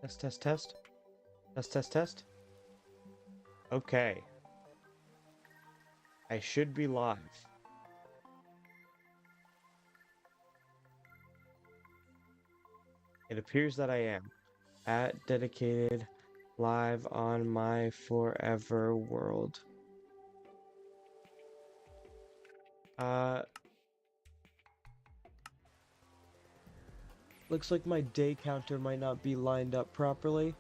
Test, test, test. Test, test, test. Okay. I should be live. It appears that I am. At dedicated live on my forever world. Uh, Looks like my day counter might not be lined up properly.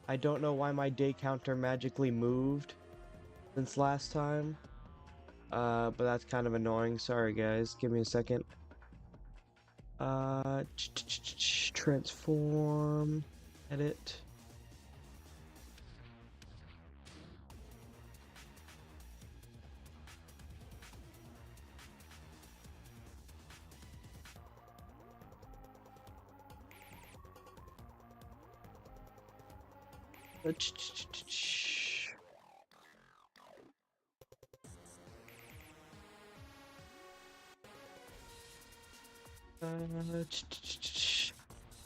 I don't know why my day counter magically moved since last time. But that's kind of annoying. Sorry, guys. Give me a second. Transform, edit. Uh,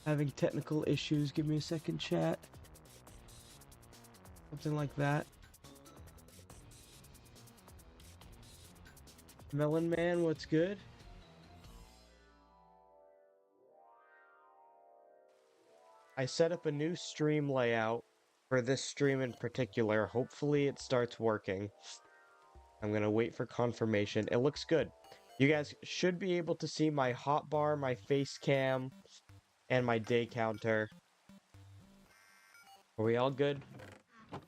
Having technical issues. Give me a second, chat. Something like that. Melon Man, what's good? I set up a new stream layout for this stream in particular. Hopefully it starts working. I'm gonna wait for confirmation. It looks good. You guys should be able to see my hotbar, my face cam, and my day counter. Are we all good?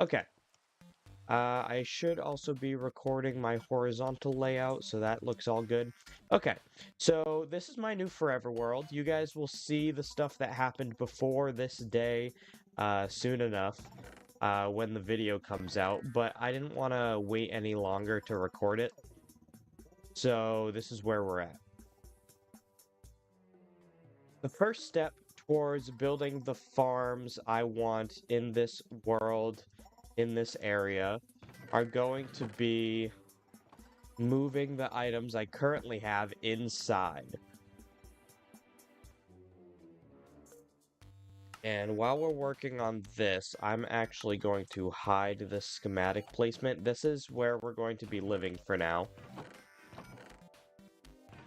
Okay. I should also be recording my horizontal layout, so that looks all good. Okay, so this is my new Forever World. You guys will see the stuff that happened before this day soon enough when the video comes out, but I didn't want to wait any longer to record it, so this is where we're at. The first step towards building the farms I want in this world, in this area, are going to be moving the items I currently have inside. And while we're working on this, I'm actually going to hide the schematic placement. This is where we're going to be living for now.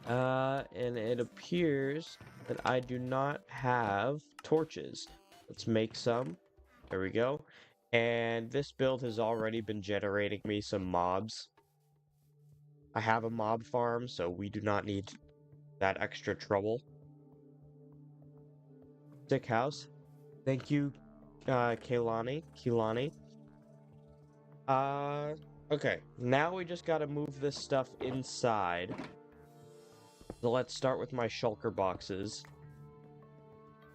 And it appears that I do not have torches. Let's make some. There we go. And this build has already been generating me some mobs. I have a mob farm, so we do not need that extra trouble. Stick house. Thank you, Kehlani. Okay. Now we just gotta move this stuff inside. So let's start with my shulker boxes.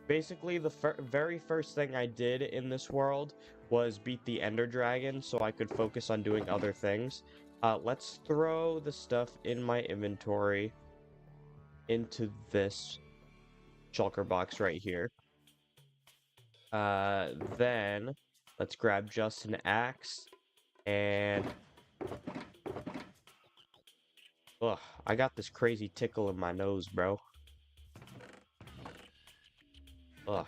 Basically, the very first thing I did in this world was beat the Ender Dragon so I could focus on doing other things. Let's throw the stuff in my inventory into this shulker box right here. Then let's grab just an axe and... Ugh, I got this crazy tickle in my nose, bro. Ugh.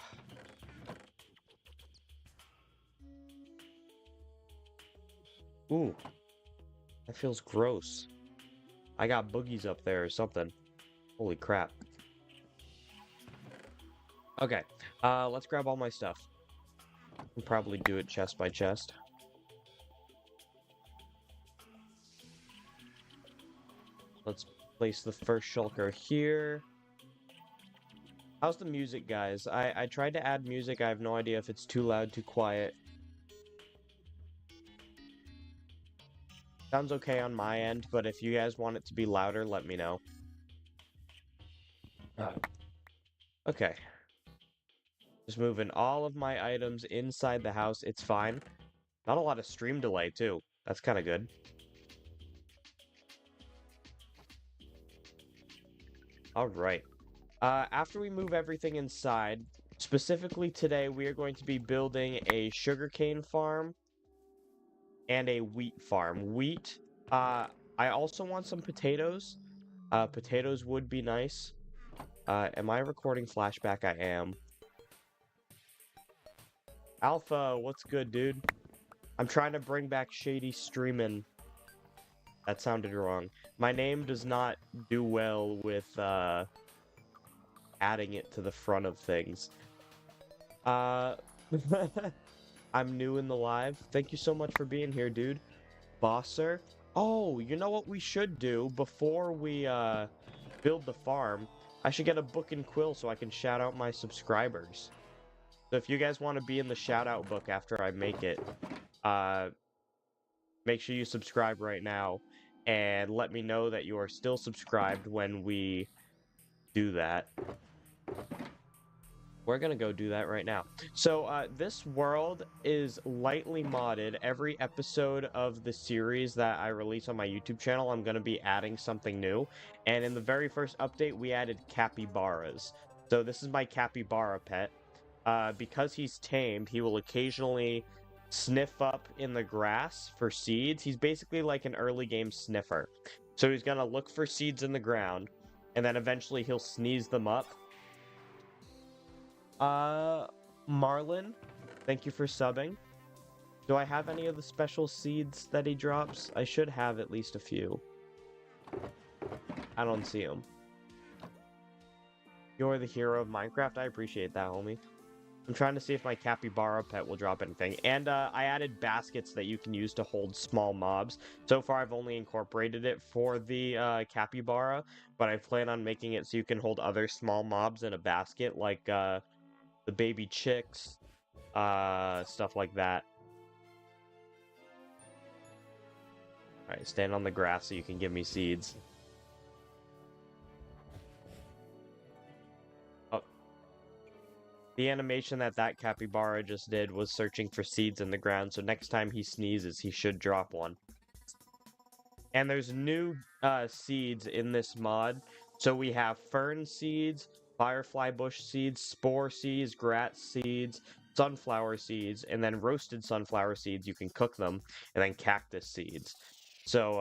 Ooh, that feels gross. I got boogies up there or something. Holy crap. Okay, let's grab all my stuff. We'll probably do it chest by chest. Let's place the first shulker here. How's the music, guys? I tried to add music. I have no idea if it's too loud, too quiet. Sounds okay on my end, but if you guys want it to be louder, let me know. Okay. Just moving all of my items inside the house. It's fine. Not a lot of stream delay, too. That's kind of good. Alright. After we move everything inside, specifically today, we are going to be building a sugarcane farm and a wheat farm. I also want some potatoes. Potatoes would be nice. Am I recording flashback? I am. Alpha, what's good, dude? I'm trying to bring back Shady Streamin'. That sounded wrong. My name does not do well with, adding it to the front of things. I'm new in the live. Thank you so much for being here, dude. Bosser. Oh, you know what we should do before we, build the farm? I should get a book and quill so I can shout out my subscribers. So if you guys want to be in the shout out book after I make it, make sure you subscribe right now and let me know that you are still subscribed when we do that. We're gonna go do that right now. So, this world is lightly modded. Every episode of the series that I release on my YouTube channel, I'm gonna be adding something new. And in the very first update, we added capybaras. So this is my capybara pet. Because he's tamed, he will occasionally sniff up in the grass for seeds. He's basically like an early game sniffer. So he's gonna look for seeds in the ground, and then eventually he'll sneeze them up. Marlin, thank you for subbing. Do I have any of the special seeds that he drops? I should have at least a few. I don't see them. You're the hero of Minecraft. I appreciate that, homie. I'm trying to see if my capybara pet will drop anything. And I added baskets that you can use to hold small mobs. So far, I've only incorporated it for the capybara, but I plan on making it so you can hold other small mobs in a basket, like the baby chicks, stuff like that. Alright, stand on the grass so you can give me seeds. Oh. The animation that capybara just did was searching for seeds in the ground, so next time he sneezes, he should drop one. And there's new seeds in this mod. So we have fern seeds, firefly bush seeds, spore seeds, grass seeds, sunflower seeds, and then roasted sunflower seeds. You can cook them, and then cactus seeds. So,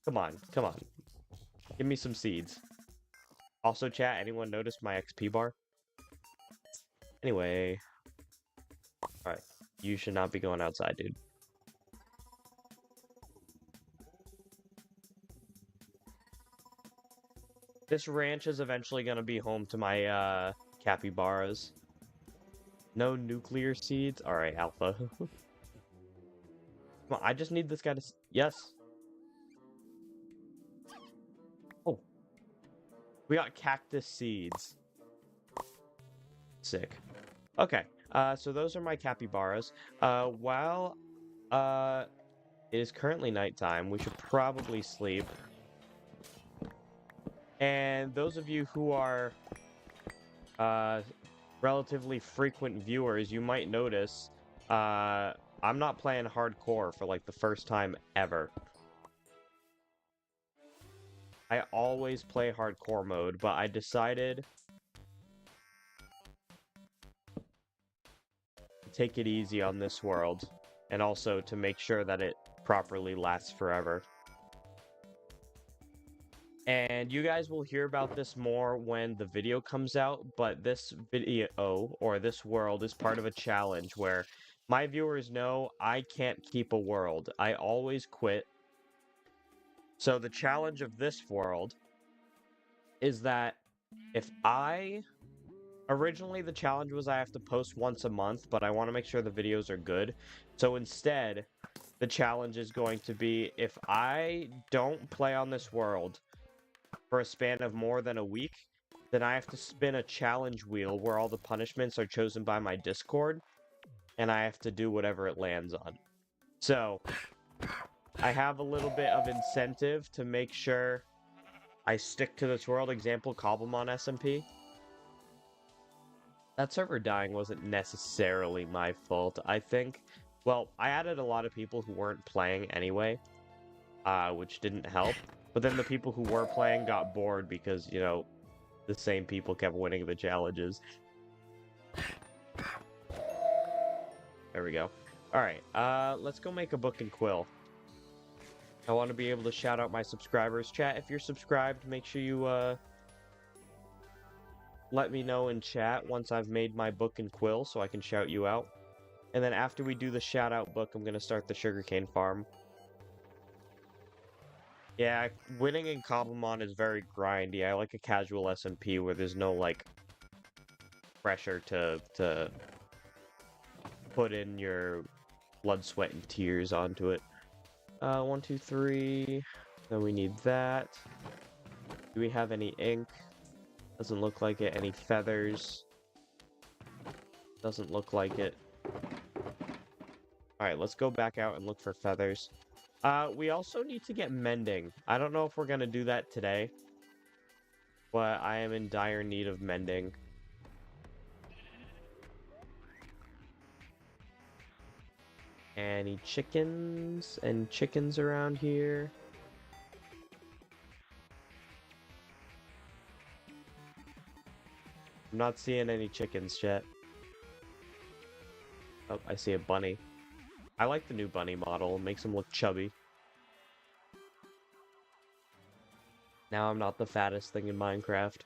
come on. Give me some seeds. Also, chat, anyone notice my XP bar? Anyway. Alright. You should not be going outside, dude. This ranch is eventually going to be home to my, capybaras. No nuclear seeds? Alright, Alpha. Come on, I just need this guy to... Yes. Oh. We got cactus seeds. Sick. Okay. So those are my capybaras. While, it is currently nighttime, we should probably sleep. And those of you who are relatively frequent viewers, you might notice I'm not playing hardcore for like the first time ever. I always play hardcore mode, but I decided to take it easy on this world, and also to make sure that it properly lasts forever. And you guys will hear about this more when the video comes out, but this video, or this world, is part of a challenge where my viewers know I can't keep a world. I always quit. So the challenge of this world is that if originally the challenge was I have to post once a month, but I want to make sure the videos are good. So instead, the challenge is going to be if I don't play on this world for a span of more than a week, then I have to spin a challenge wheel where all the punishments are chosen by my Discord, and I have to do whatever it lands on. So, I have a little bit of incentive to make sure I stick to this world. Example, Cobblemon SMP. That server dying wasn't necessarily my fault, I think. Well, I added a lot of people who weren't playing anyway, which didn't help. But then the people who were playing got bored because, you know, the same people kept winning the challenges. There we go. Alright, let's go make a book and quill. I want to be able to shout out my subscribers. Chat, if you're subscribed, make sure you, let me know in chat once I've made my book and quill so I can shout you out. And then after we do the shout out book, I'm gonna start the sugarcane farm. Yeah, winning in Cobblemon is very grindy. I like a casual SMP where there's no, like, pressure to put in your blood, sweat, and tears onto it. 1, 2, 3. Then we need that. Do we have any ink? Doesn't look like it. Any feathers? Doesn't look like it. Alright, let's go back out and look for feathers. We also need to get mending. I don't know if we're gonna do that today, but I am in dire need of mending. Any chickens and chickens around here? I'm not seeing any chickens yet. Oh, I see a bunny. I like the new bunny model. It makes him look chubby. Now I'm not the fattest thing in Minecraft.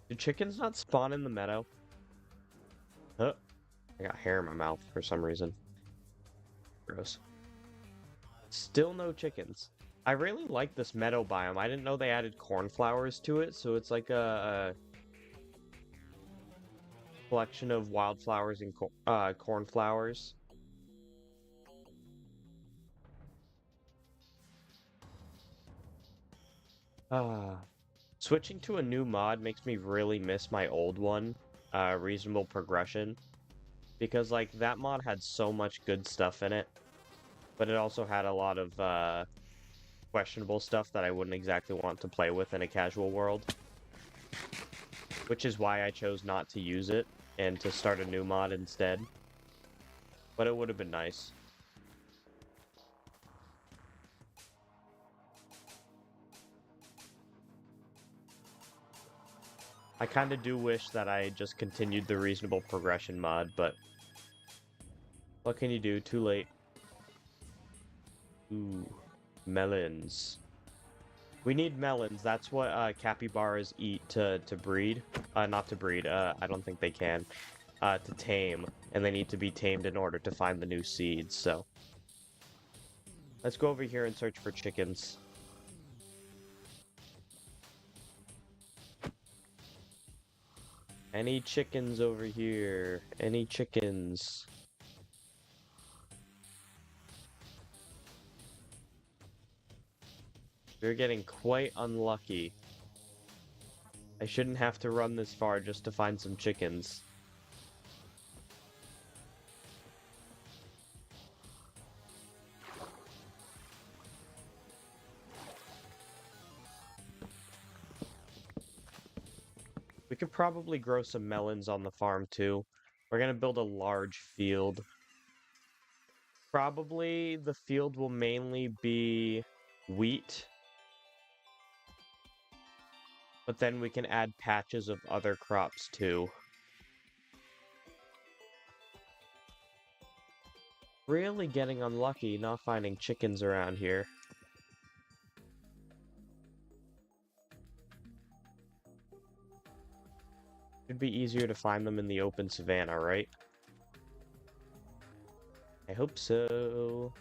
Do chickens not spawn in the meadow? Huh. I got hair in my mouth for some reason. Gross. Still no chickens. I really like this meadow biome. I didn't know they added cornflowers to it, so it's like a collection of wildflowers and cornflowers. Switching to a new mod makes me really miss my old one, Reasonable Progression, because like that mod had so much good stuff in it, but it also had a lot of questionable stuff that I wouldn't exactly want to play with in a casual world, which is why I chose not to use it and to start a new mod instead. But it would have been nice. I kind of do wish that I just continued the Reasonable Progression mod, but what can you do? Too late. Ooh, melons. We need melons. That's what capybaras eat to breed. Not to breed. I don't think they can. To tame, and they need to be tamed in order to find the new seeds. So let's go over here and search for chickens. Any chickens over here? Any chickens? We're getting quite unlucky. I shouldn't have to run this far just to find some chickens. We could probably grow some melons on the farm too. We're gonna build a large field. Probably the field will mainly be wheat. But then we can add patches of other crops too. Really getting unlucky not finding chickens around here. It'd be easier to find them in the open savanna, right? I hope so.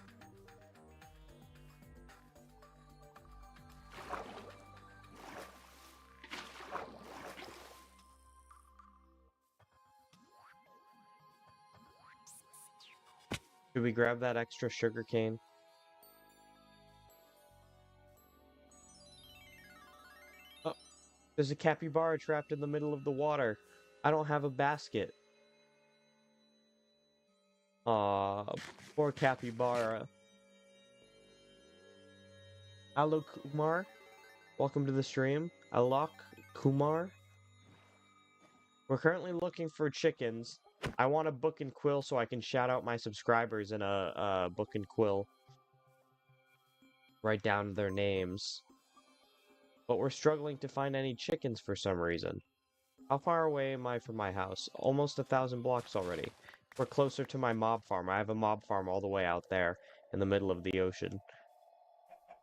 Should we grab that extra sugarcane? Oh, there's a capybara trapped in the middle of the water. I don't have a basket. Aw, poor capybara. Alok Kumar, welcome to the stream. Alok Kumar. We're currently looking for chickens. I want a book and quill so I can shout out my subscribers in a book and quill. Write down their names. But we're struggling to find any chickens for some reason. How far away am I from my house? Almost 1,000 blocks already. We're closer to my mob farm. I have a mob farm all the way out there in the middle of the ocean.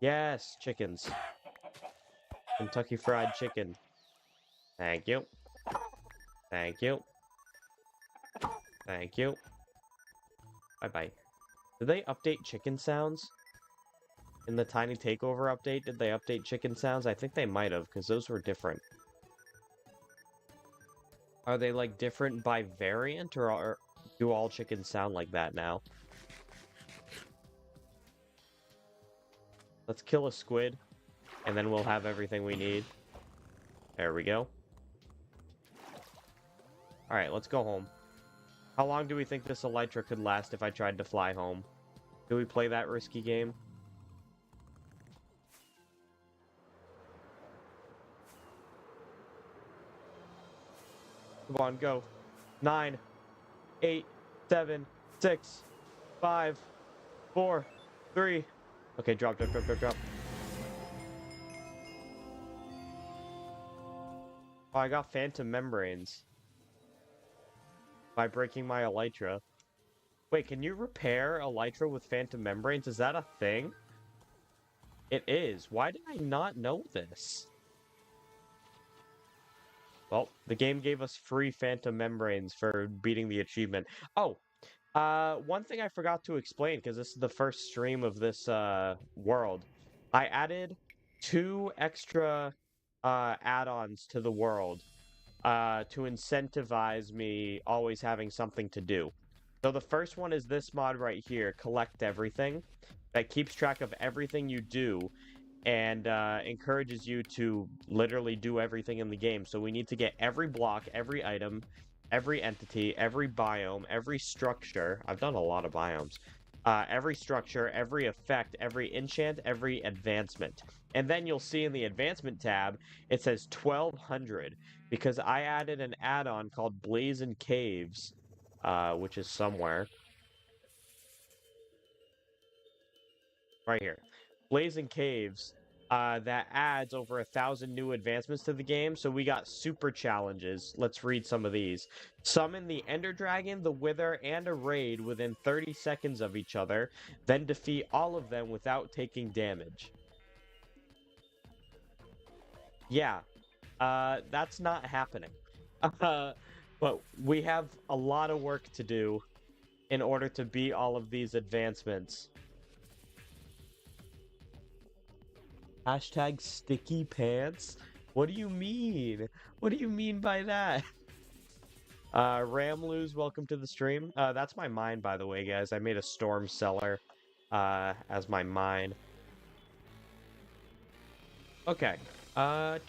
Yes, chickens. Kentucky Fried Chicken. Thank you. Thank you. Thank you. Bye-bye. Did they update chicken sounds? In the Tiny Takeover update, did they update chicken sounds? I think they might have, because those were different. Are they, like, different by variant, or do all chickens sound like that now? Let's kill a squid, and then we'll have everything we need. There we go. Alright, let's go home. How long do we think this Elytra could last if I tried to fly home? Do we play that risky game? Come on, go. 9, 8, 7, 6, 5, 4, 3. Okay, drop. Oh, I got phantom membranes. By breaking my Elytra. Wait, can you repair Elytra with phantom membranes? Is that a thing? It is. Why did I not know this? Well, the game gave us free phantom membranes for beating the achievement. Oh, one thing I forgot to explain, because this is the first stream of this world. I added 2 extra add-ons to the world to incentivize me always having something to do. So the first one is this mod right here, Collect Everything, that keeps track of everything you do and encourages you to literally do everything in the game. So we need to get every block, every item, every entity, every biome, every structure. I've done a lot of biomes. Every structure, every effect, every enchant, every advancement. And then you'll see in the advancement tab, it says 1200, because I added an add-on called Blazing Caves, which is somewhere. Right here. Blazing Caves, that adds over 1,000 new advancements to the game, so we got super challenges. Let's read some of these. Summon the Ender Dragon, the Wither, and a Raid within 30 seconds of each other, then defeat all of them without taking damage. Yeah, that's not happening. But we have a lot of work to do in order to beat all of these advancements. Hashtag sticky pants? What do you mean? What do you mean by that? Ramluz, welcome to the stream. That's my mine, by the way, guys. I made a storm cellar as my mine. Okay. What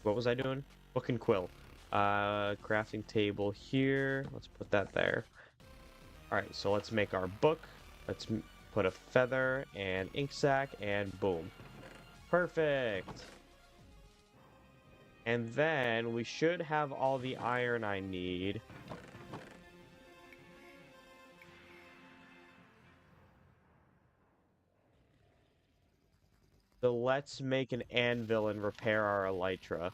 was I doing? Book and quill. Crafting table here. Let's put that there. Alright, so let's make our book. Let's put a feather and ink sac, and boom. Perfect! And then we should have all the iron I need. So let's make an anvil and repair our elytra.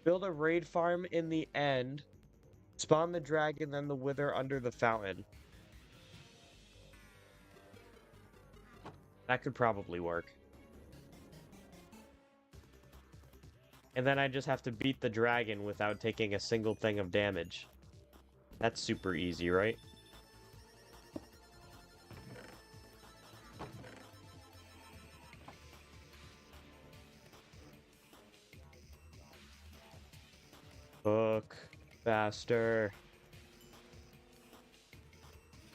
Build a raid farm in the end. Spawn the dragon, then the wither under the fountain. That could probably work. And then I just have to beat the dragon without taking a single thing of damage. That's super easy, right? Book. Faster.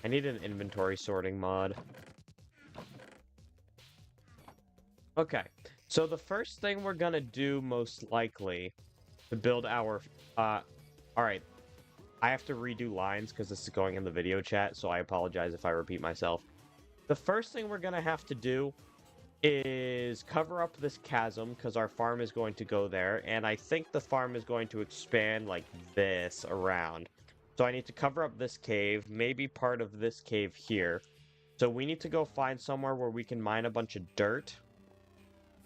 I need an inventory sorting mod. Okay, so the first thing we're gonna do, most likely, to build our... Alright. I have to redo lines because this is going in the video chat, so I apologize if I repeat myself. The first thing we're gonna have to do is cover up this chasm, because our farm is going to go there, and I think the farm is going to expand like this around. So I need to cover up this cave, maybe part of this cave here. So we need to go find somewhere where we can mine a bunch of dirt.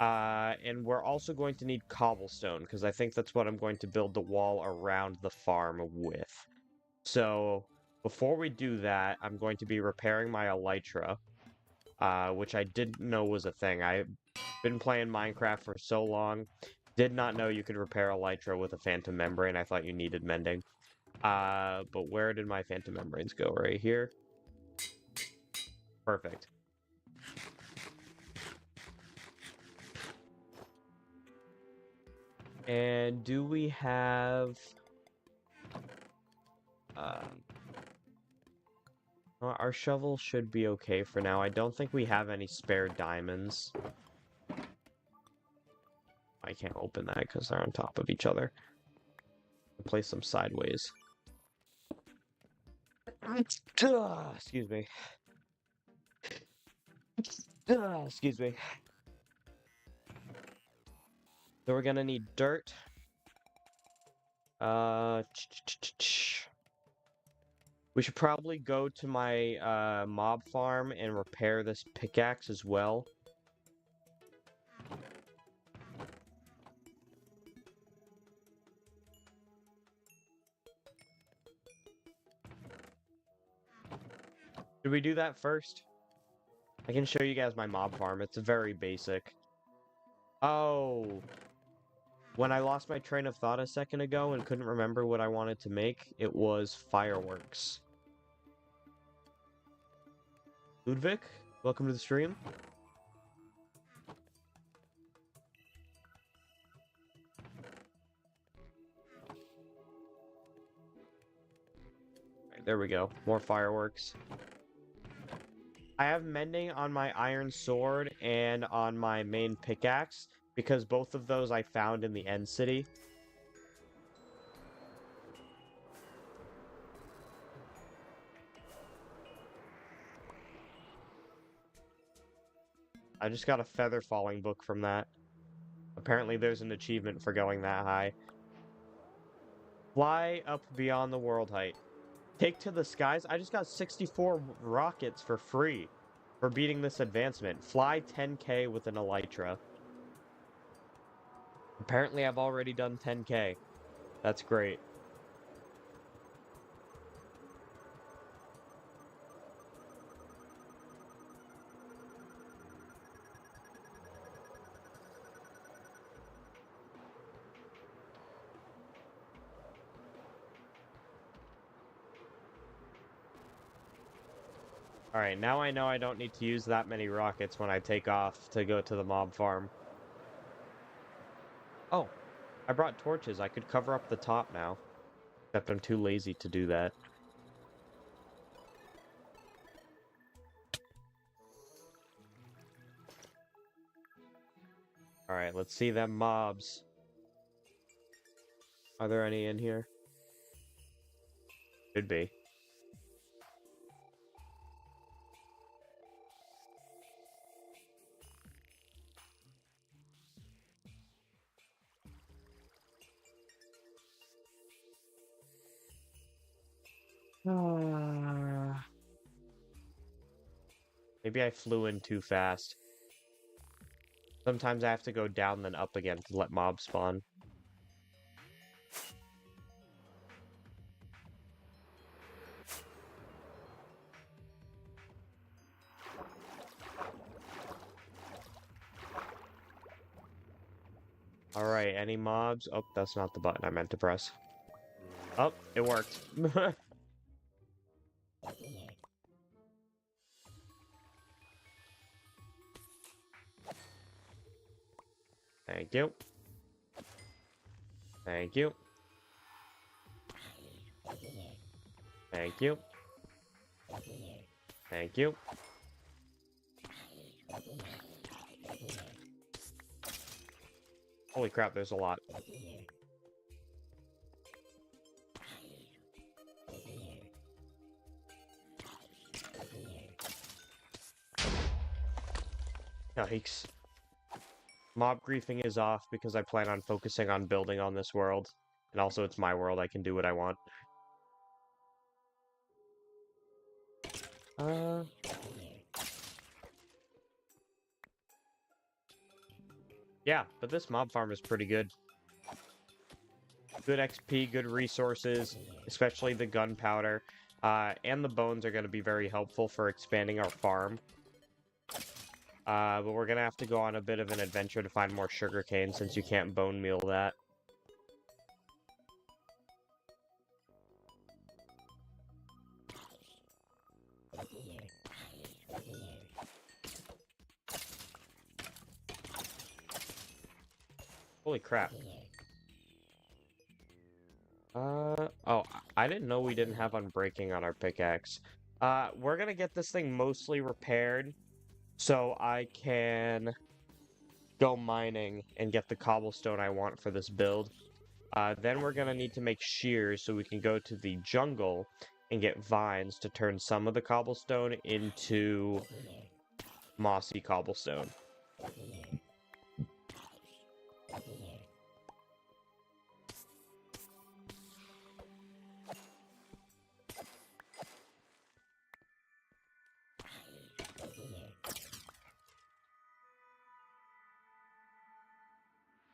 And we're also going to need cobblestone, because I think that's what I'm going to build the wall around the farm with. So Before we do that, I'm going to be repairing my elytra, which I didn't know was a thing. I've been playing Minecraft for so long, did not know you could repair elytra with a phantom membrane. I thought you needed mending. But where did my phantom membranes go? Right here? Perfect. And do we have... our shovel should be okay for now. I don't think we have any spare diamonds. I can't open that because they're on top of each other. Place them sideways. Excuse me. Excuse me. So we're gonna need dirt. We should probably go to my mob farm and repair this pickaxe as well. Should we do that first? I can show you guys my mob farm. It's very basic. Oh. When I lost my train of thought a second ago and couldn't remember what I wanted to make, it was fireworks. Ludwig, welcome to the stream. Right, there we go. More fireworks. I have mending on my iron sword and on my main pickaxe, because both of those I found in the end city. I just got a feather falling book from that. Apparently there's an achievement for going that high. Fly up beyond the world height. Take to the skies. I just got 64 rockets for free for beating this advancement. Fly 10k with an elytra. Apparently I've already done 10k. That's great. Alright, now I know I don't need to use that many rockets when I take off to go to the mob farm. Oh, I brought torches. I could cover up the top now. Except I'm too lazy to do that. Alright, let's see them mobs. Are there any in here? Should be. Maybe I flew in too fast. Sometimes I have to go down then up again to let mobs spawn. Alright, any mobs? Oh, that's not the button I meant to press. Oh, it worked. Thank you. Thank you. Thank you. Thank you. Holy crap, there's a lot. Yikes. Mob griefing is off because I plan on focusing on building on this world. And also, it's my world, I can do what I want. Yeah, but this mob farm is pretty good. Good XP, good resources, especially the gunpowder. And the bones are going to be very helpful for expanding our farm. But we're going to have to go on a bit of an adventure to find more sugarcane since you can't bone meal that. Holy crap. Oh, I didn't know we didn't have unbreaking on our pickaxe. We're gonna get this thing mostly repaired so I can go mining and get the cobblestone I want for this build. Then we're gonna need to make shears so we can go to the jungle and get vines to turn some of the cobblestone into mossy cobblestone.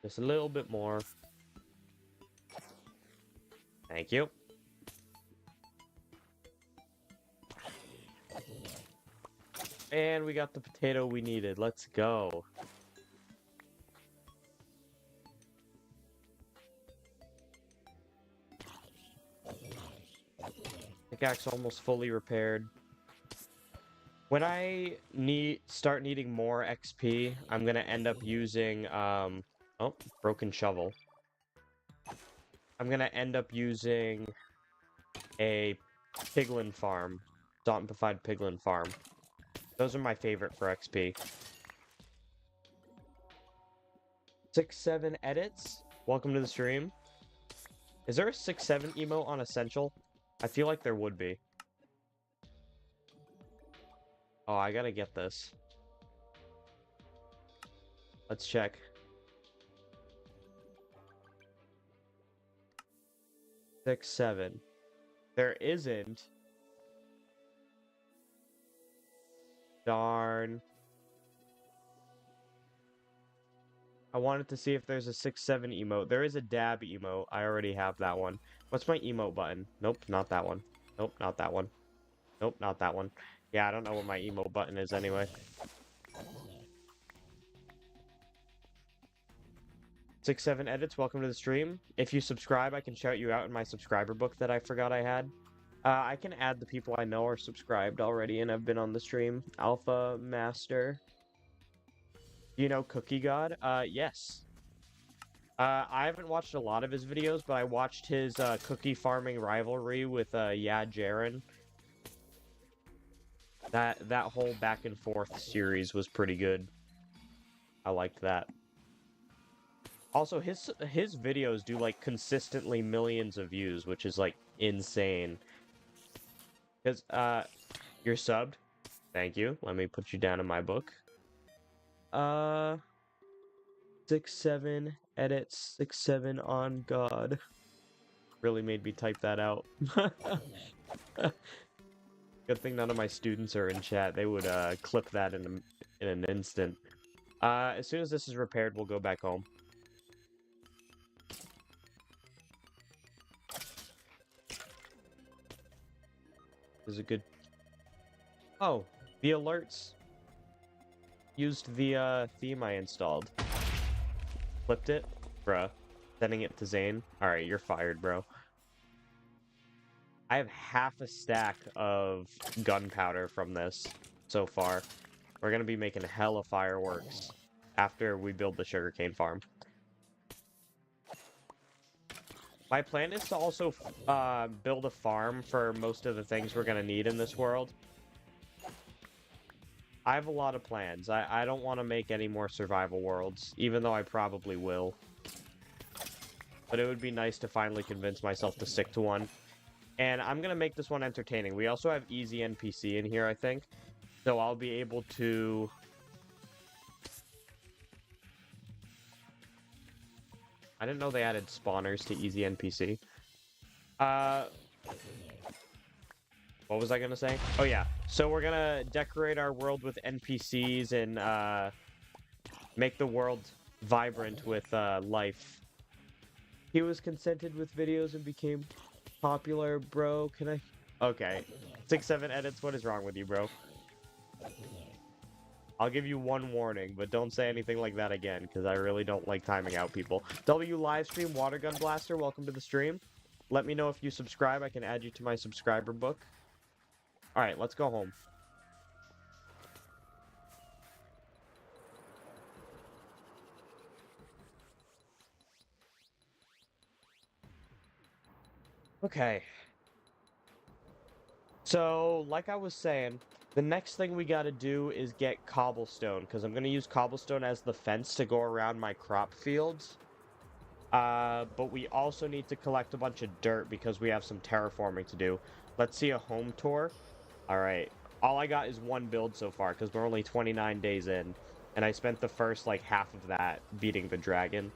Just a little bit more. Thank you. And we got the potato we needed. Let's go. Pickaxe almost fully repaired. When I start needing more XP, I'm gonna end up using oh, broken shovel. I'm gonna end up using a piglin farm, zombified piglin farm. Those are my favorite for XP. 6-7 edits. Welcome to the stream. Is there a 6-7 emote on Essential? I feel like there would be. Oh, I gotta get this. Let's check. Six, 7. There isn't. Darn. I wanted to see if there's a 6-7 emote. There is a dab emote. I already have that one. What's my emote button? Nope, not that one. Nope, not that one. Nope, not that one. Yeah, I don't know what my emote button is anyway. 6-7 edits, welcome to the stream. If you subscribe, I can shout you out in my subscriber book that I forgot I had. I can add the people I know are subscribed already and have been on the stream. Alpha Master. You know Cookie God? Yes. I haven't watched a lot of his videos, but I watched his cookie farming rivalry with Yeah Jaren. That whole back and forth series was pretty good. I liked that. Also, his videos do like consistently millions of views, which is like insane. Because you're subbed. Thank you. Let me put you down in my book. 6-7 edits 6-7 on God. Really made me type that out. Good thing none of my students are in chat. They would clip that in an instant. As soon as this is repaired, we'll go back home. This is a good... Oh, the alerts used the theme I installed. Flipped it? Bruh. Sending it to Zane. Alright, you're fired, bro. I have half a stack of gunpowder from this so far. We're gonna be making hella fireworks after we build the sugarcane farm. My plan is to also build a farm for most of the things we're gonna need in this world. I have a lot of plans. I don't want to make any more survival worlds, even though I probably will. But it would be nice to finally convince myself to stick to one. And I'm gonna make this one entertaining. We also have easy NPC in here, I think. So I'll be able to... I didn't know they added spawners to easy NPC. What was I gonna say? Oh yeah, so we're gonna decorate our world with NPCs and make the world vibrant with life. He was consented with videos and became popular, bro. Can I Okay. 6, 7 edits, what is wrong with you, bro? I'll give you one warning, but don't say anything like that again, because I really don't like timing out people. W Livestream Watergun Blaster, welcome to the stream. Let me know if you subscribe. I can add you to my subscriber book. Alright, let's go home. Okay. So, like I was saying, the next thing we gotta do is get cobblestone, because I'm gonna use cobblestone as the fence to go around my crop fields. But we also need to collect a bunch of dirt because we have some terraforming to do. Let's see a home tour. Alright. All I got is one build so far, because we're only 29 days in. And I spent the first, like, half of that beating the dragon.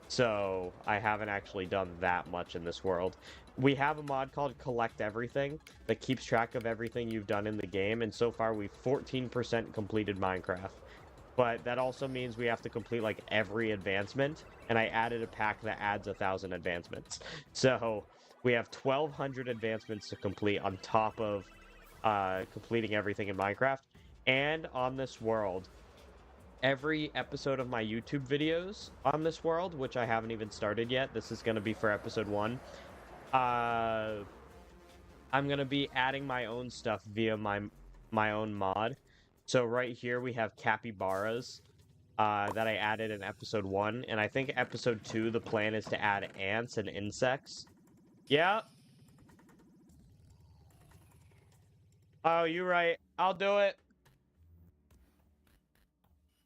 So, I haven't actually done that much in this world. We have a mod called Collect Everything that keeps track of everything you've done in the game, and so far we've 14% completed Minecraft. But that also means we have to complete, like, every advancement, and I added a pack that adds 1,000 advancements. So, we have 1,200 advancements to complete on top of completing everything in Minecraft. And on this world, every episode of my YouTube videos on this world, which I haven't even started yet, this is going to be for episode 1, I'm going to be adding my own stuff via my own mod. So right here we have capybaras that I added in episode 1, and I think episode 2 the plan is to add ants and insects. Yeah. Oh, you're right. I'll do it.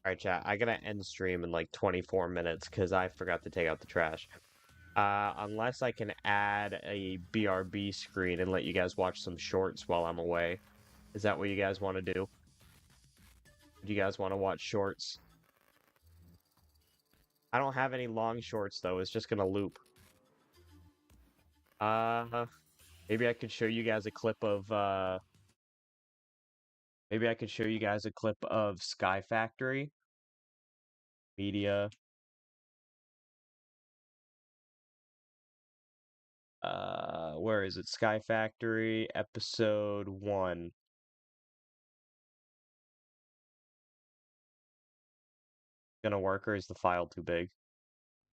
Alright, chat. I gotta end stream in like 24 minutes because I forgot to take out the trash. Unless I can add a BRB screen and let you guys watch some shorts while I'm away. Is that what you guys want to do? Do you guys want to watch shorts? I don't have any long shorts, though. It's just gonna loop. Maybe I could show you guys a clip of, Maybe I could show you guys a clip of Sky Factory. Media. Where is it? Sky Factory, episode 1. Gonna work, or is the file too big?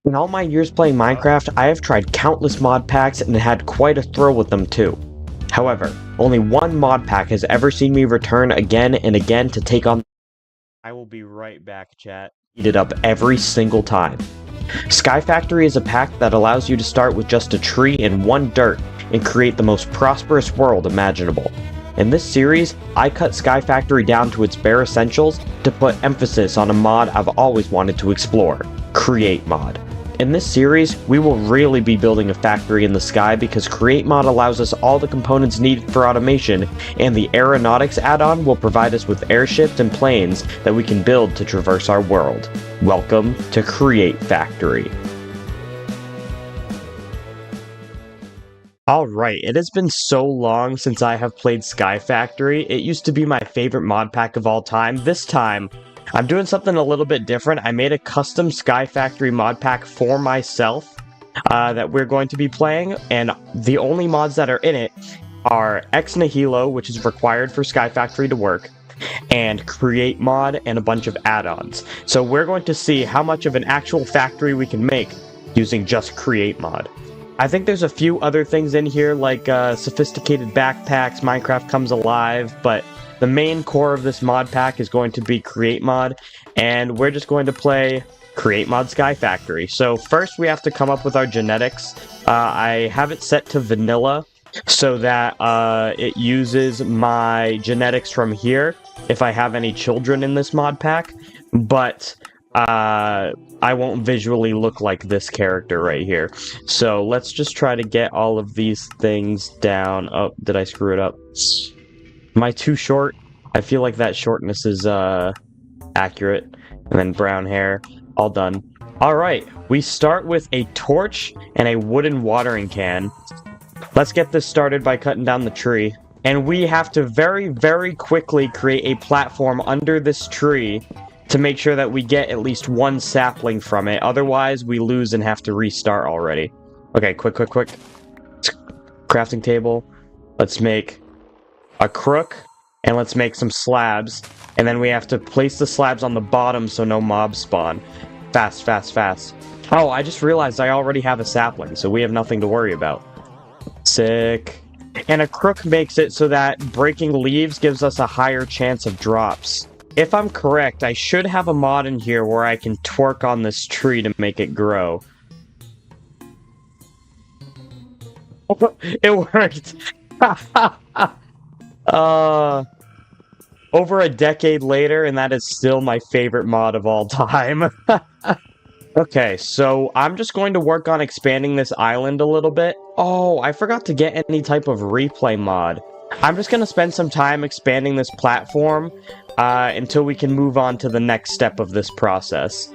In all my years playing Minecraft, I have tried countless mod packs and had quite a thrill with them too. However, only one mod pack has ever seen me return again and again to take on. I will be right back, chat. Eat it up every single time. Sky Factory is a pack that allows you to start with just a tree and 1 dirt and create the most prosperous world imaginable. In this series, I cut Sky Factory down to its bare essentials to put emphasis on a mod I've always wanted to explore, Create Mod. In this series, we will really be building a factory in the sky because Create Mod allows us all the components needed for automation, and the Aeronautics add-on will provide us with airships and planes that we can build to traverse our world. Welcome to Create Factory. Alright, it has been so long since I have played Sky Factory. It used to be my favorite mod pack of all time. This time, I'm doing something a little bit different. I made a custom Sky Factory mod pack for myself that we're going to be playing, and the only mods that are in it are Ex Nihilo, which is required for Sky Factory to work, and Create Mod, and a bunch of add-ons. So we're going to see how much of an actual factory we can make using just Create Mod. I think there's a few other things in here, like sophisticated backpacks, Minecraft Comes Alive, but the main core of this mod pack is going to be Create Mod, and we're just going to play Create Mod Sky Factory. So first we have to come up with our genetics. I have it set to vanilla so that it uses my genetics from here if I have any children in this mod pack, but I won't visually look like this character right here. So let's just try to get all of these things down. Oh, did I screw it up? Am I too short? I feel like that shortness is accurate. And then brown hair. All done. Alright, we start with a torch and a wooden watering can. Let's get this started by cutting down the tree. And we have to very, very quickly create a platform under this tree to make sure that we get at least 1 sapling from it. Otherwise, we lose and have to restart already. Okay, quick. Crafting table. Let's make a crook, and let's make some slabs. And then we have to place the slabs on the bottom so no mobs spawn. Fast, fast, fast. Oh, I just realized I already have a sapling, so we have nothing to worry about. Sick. And a crook makes it so that breaking leaves gives us a higher chance of drops. If I'm correct, I should have a mod in here where I can twerk on this tree to make it grow. It worked! Over a decade later, and that is still my favorite mod of all time. Okay, so I'm just going to work on expanding this island a little bit. Oh, I forgot to get any type of replay mod. I'm just going to spend some time expanding this platform until we can move on to the next step of this process.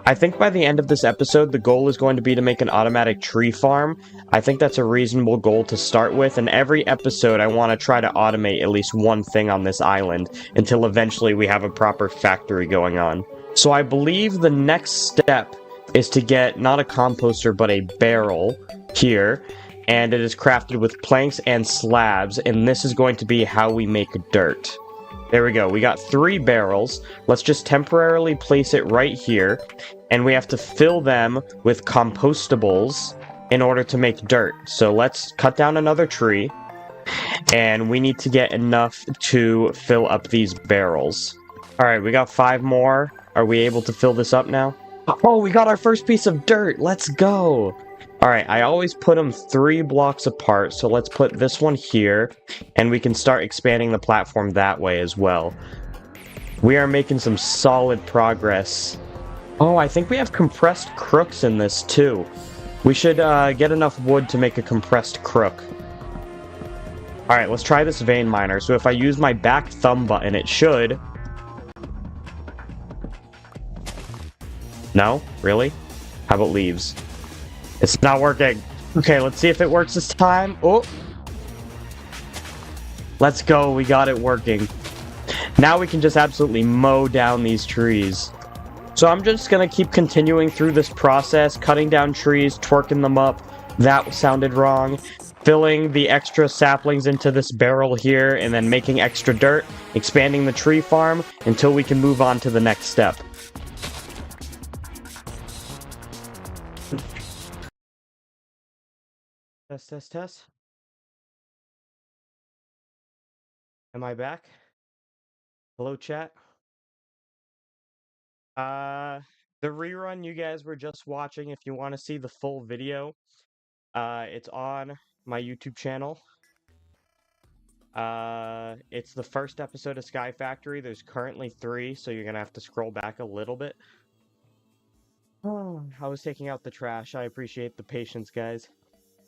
I think by the end of this episode, the goal is going to be to make an automatic tree farm. I think that's a reasonable goal to start with, and every episode I want to try to automate at least one thing on this island until eventually we have a proper factory going on. So I believe the next step is to get not a composter but a barrel here, and it is crafted with planks and slabs, and this is going to be how we make dirt. There we go, we got 3 barrels. Let's just temporarily place it right here, and we have to fill them with compostables in order to make dirt. So let's cut down another tree, and we need to get enough to fill up these barrels. Alright, we got 5 more. Are we able to fill this up now? Oh, we got our first piece of dirt! Let's go! Alright, I always put them 3 blocks apart, so let's put this one here, and we can start expanding the platform that way as well. We are making some solid progress. Oh, I think we have compressed crooks in this too. We should get enough wood to make a compressed crook. Alright, let's try this vein miner. So if I use my back thumb button, it should... No? Really? How about leaves? It's not working. Okay, let's see if it works this time. Oh! Let's go, we got it working. Now we can just absolutely mow down these trees. So I'm just gonna keep continuing through this process, cutting down trees, twerking them up. That sounded wrong. Filling the extra saplings into this barrel here, and then making extra dirt, expanding the tree farm, until we can move on to the next step. Test, test, test. Am I back? Hello, chat. The rerun you guys were just watching, if you want to see the full video, it's on my YouTube channel. It's the first episode of Sky Factory. There's currently 3, so you're gonna have to scroll back a little bit. Oh, I was taking out the trash. I appreciate the patience, guys.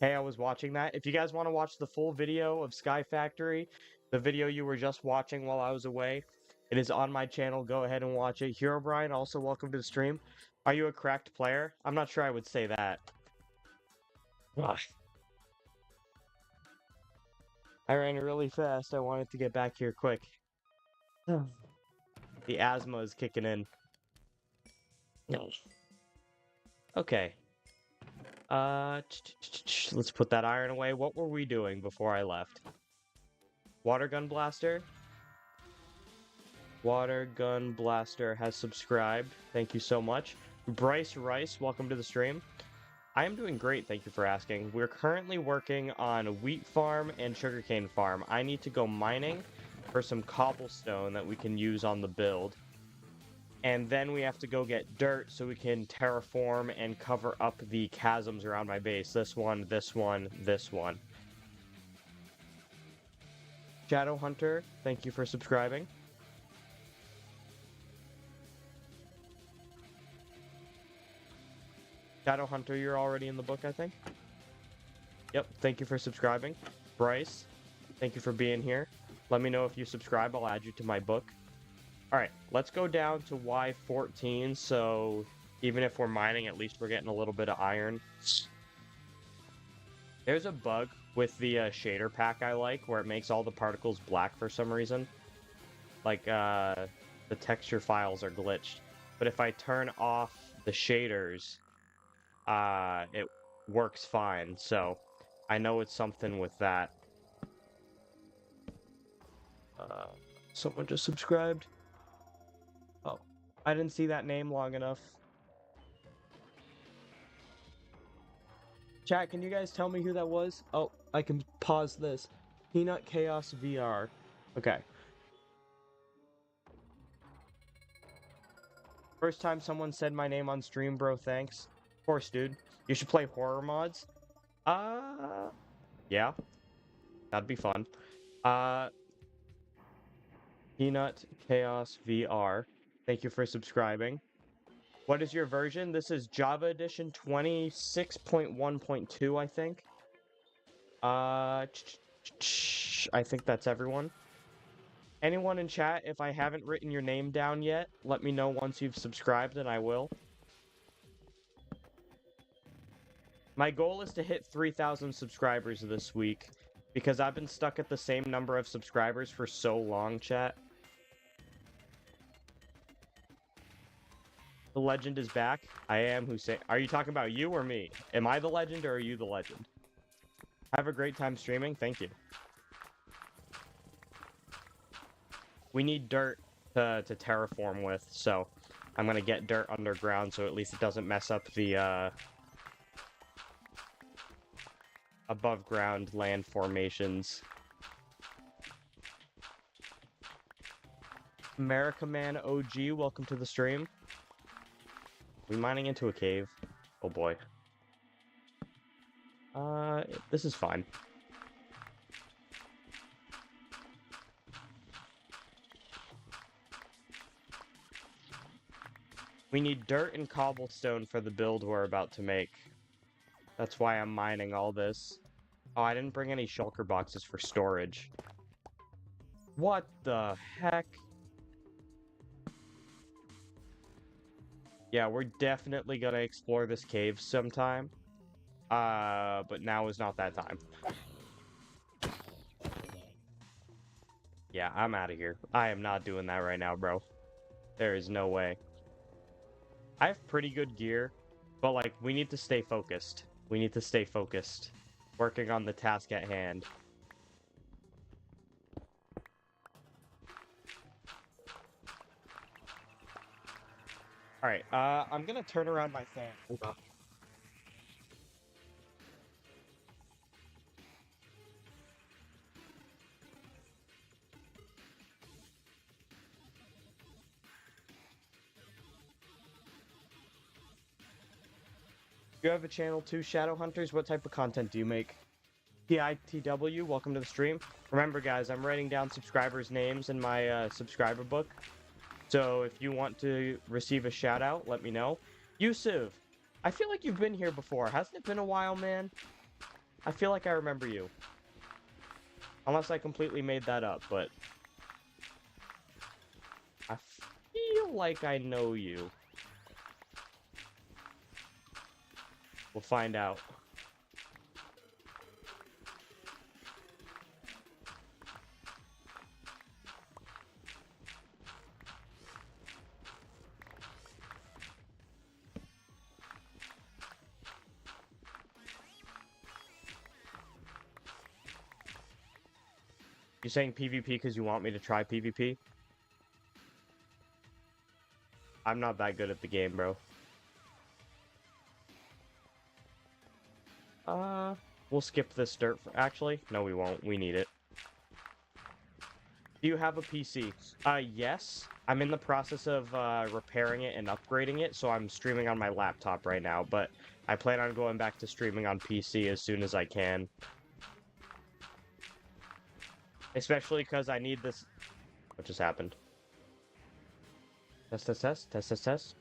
Hey, I was watching that. If you guys want to watch the full video of Sky Factory, the video you were just watching while I was away, it is on my channel. Go ahead and watch it. Hero Brian, also welcome to the stream. Are you a cracked player? I'm not sure I would say that. Ugh. I ran really fast. I wanted to get back here quick. The asthma is kicking in. Okay. Let's put that iron away. What were we doing before I left? Water gun blaster? Water gun blaster has subscribed. Thank you so much. Bryce Rice, welcome to the stream. I am doing great, thank you for asking. We're currently working on a wheat farm and sugarcane farm. I need to go mining for some cobblestone that we can use on the build. And then we have to go get dirt so we can terraform and cover up the chasms around my base. This one, this one, this one. Shadow Hunter, thank you for subscribing. Shadow Hunter, you're already in the book, I think. Yep, thank you for subscribing. Bryce, thank you for being here. Let me know if you subscribe, I'll add you to my book. Alright, let's go down to Y14, so even if we're mining, at least we're getting a little bit of iron. There's a bug with the shader pack I like, where it makes all the particles black for some reason. Like, the texture files are glitched. But if I turn off the shaders, it works fine, so I know it's something with that. Someone just subscribed. Oh, I didn't see that name long enough. Chat, can you guys tell me who that was? Oh, I can pause this. Peanut Chaos VR. Okay. First time someone said my name on stream, bro, thanks. Of course, dude. You should play horror mods. Yeah. That'd be fun. Peanut Chaos VR. Thank you for subscribing. What is your version? This is Java Edition 26.1.2, I think. I think that's everyone. Anyone in chat, if I haven't written your name down yet, let me know once you've subscribed and I will. My goal is to hit 3,000 subscribers this week, because I've been stuck at the same number of subscribers for so long, chat. The legend is back. I am Hussein. Are you talking about you or me? Am I the legend or are you the legend? Have a great time streaming. Thank you. We need dirt to terraform with, so I'm gonna get dirt underground so at least it doesn't mess up the above ground land formations. America Man OG, welcome to the stream. We mining into a cave. Oh boy. This is fine. We need dirt and cobblestone for the build we're about to make. That's why I'm mining all this. Oh, I didn't bring any shulker boxes for storage. What the heck? Yeah, we're definitely gonna explore this cave sometime. But now is not that time. Yeah, I'm out of here. I am not doing that right now, bro. There is no way. I have pretty good gear, but, like, we need to stay focused. We need to stay focused. Working on the task at hand. Alright, I'm gonna turn around my fan. Hold on. You have a channel too, Shadow Hunters? What type of content do you make? PITW, welcome to the stream. Remember, guys, I'm writing down subscribers' names in my subscriber book. So if you want to receive a shout out, let me know. Yusuf, I feel like you've been here before. Hasn't it been a while, man? I feel like I remember you. Unless I completely made that up, but I feel like I know you. We'll find out. You saying PvP because you want me to try PvP? I'm not that good at the game, bro. We'll skip this dirt. Actually, no, we won't. We need it. Do you have a PC? Yes. I'm in the process of repairing it and upgrading it, so I'm streaming on my laptop right now, but I plan on going back to streaming on PC as soon as I can. Especially because I need this... What just happened? Test, test, test, test, test, test.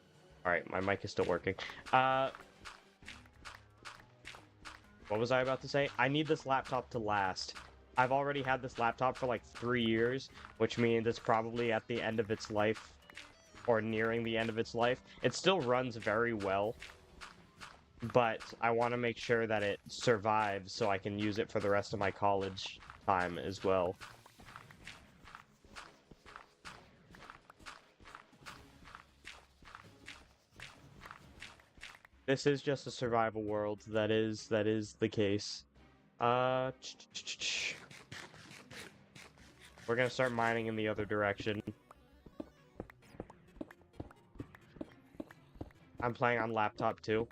Alright, my mic is still working. What was I about to say? I need this laptop to last. I've already had this laptop for like 3 years, which means it's probably at the end of its life, or nearing the end of its life. It still runs very well, but I want to make sure that it survives so I can use it for the rest of my college time as well. This is just a survival world. That is the case. Where We're gonna start mining in the other direction. I'm playing on laptop too.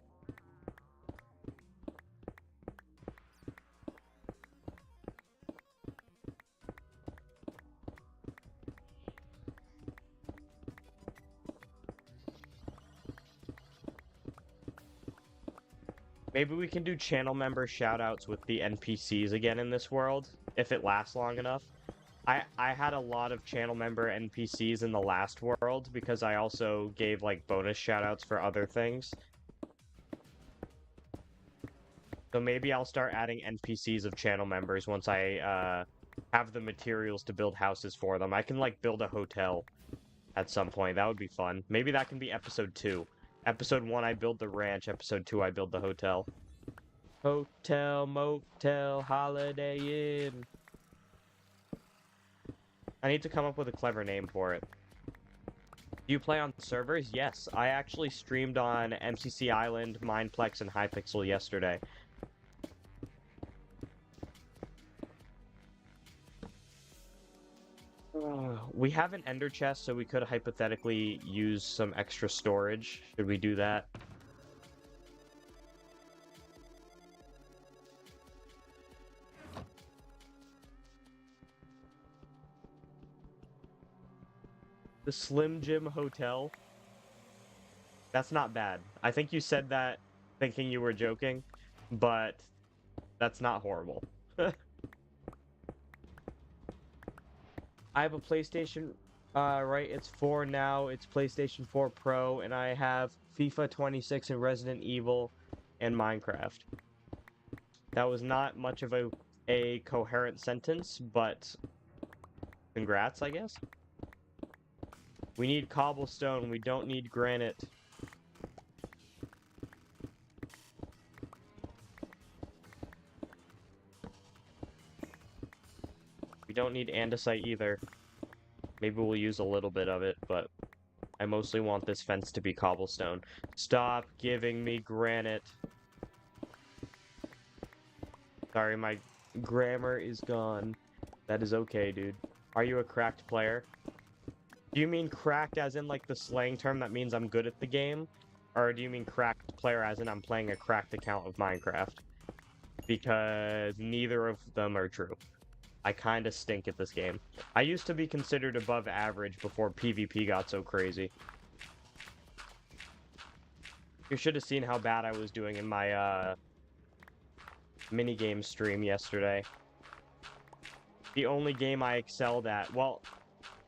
Maybe we can do channel member shoutouts with the NPCs again in this world, if it lasts long enough. I had a lot of channel member NPCs in the last world because I also gave like bonus shoutouts for other things. So maybe I'll start adding NPCs of channel members once I have the materials to build houses for them. I can like build a hotel at some point. That would be fun. Maybe that can be episode 2. Episode 1 I build the ranch, episode 2 I build the hotel. Hotel, motel, Holiday Inn. I need to come up with a clever name for it. Do you play on servers? Yes, I actually streamed on MCC Island, Mineplex, and Hypixel yesterday. We have an ender chest, so we could hypothetically use some extra storage. Should we do that? The Slim Jim Hotel. That's not bad. I think you said that thinking you were joking, but that's not horrible. I have a PlayStation, right, it's 4 now, it's PlayStation 4 Pro, and I have FIFA 26 and Resident Evil and Minecraft. That was not much of a coherent sentence, but congrats, I guess. We need cobblestone, we don't need granite. We don't need andesite either. Maybe we'll use a little bit of it, but I mostly want this fence to be cobblestone. Stop giving me granite. Sorry, my grammar is gone. That is okay, dude. Are you a cracked player? Do you mean cracked as in like the slang term that means I'm good at the game? Or do you mean cracked player as in I'm playing a cracked account of Minecraft? Because neither of them are true. I kinda stink at this game. I used to be considered above average before PvP got so crazy. You should have seen how bad I was doing in my, minigame stream yesterday. The only game I excelled at... Well,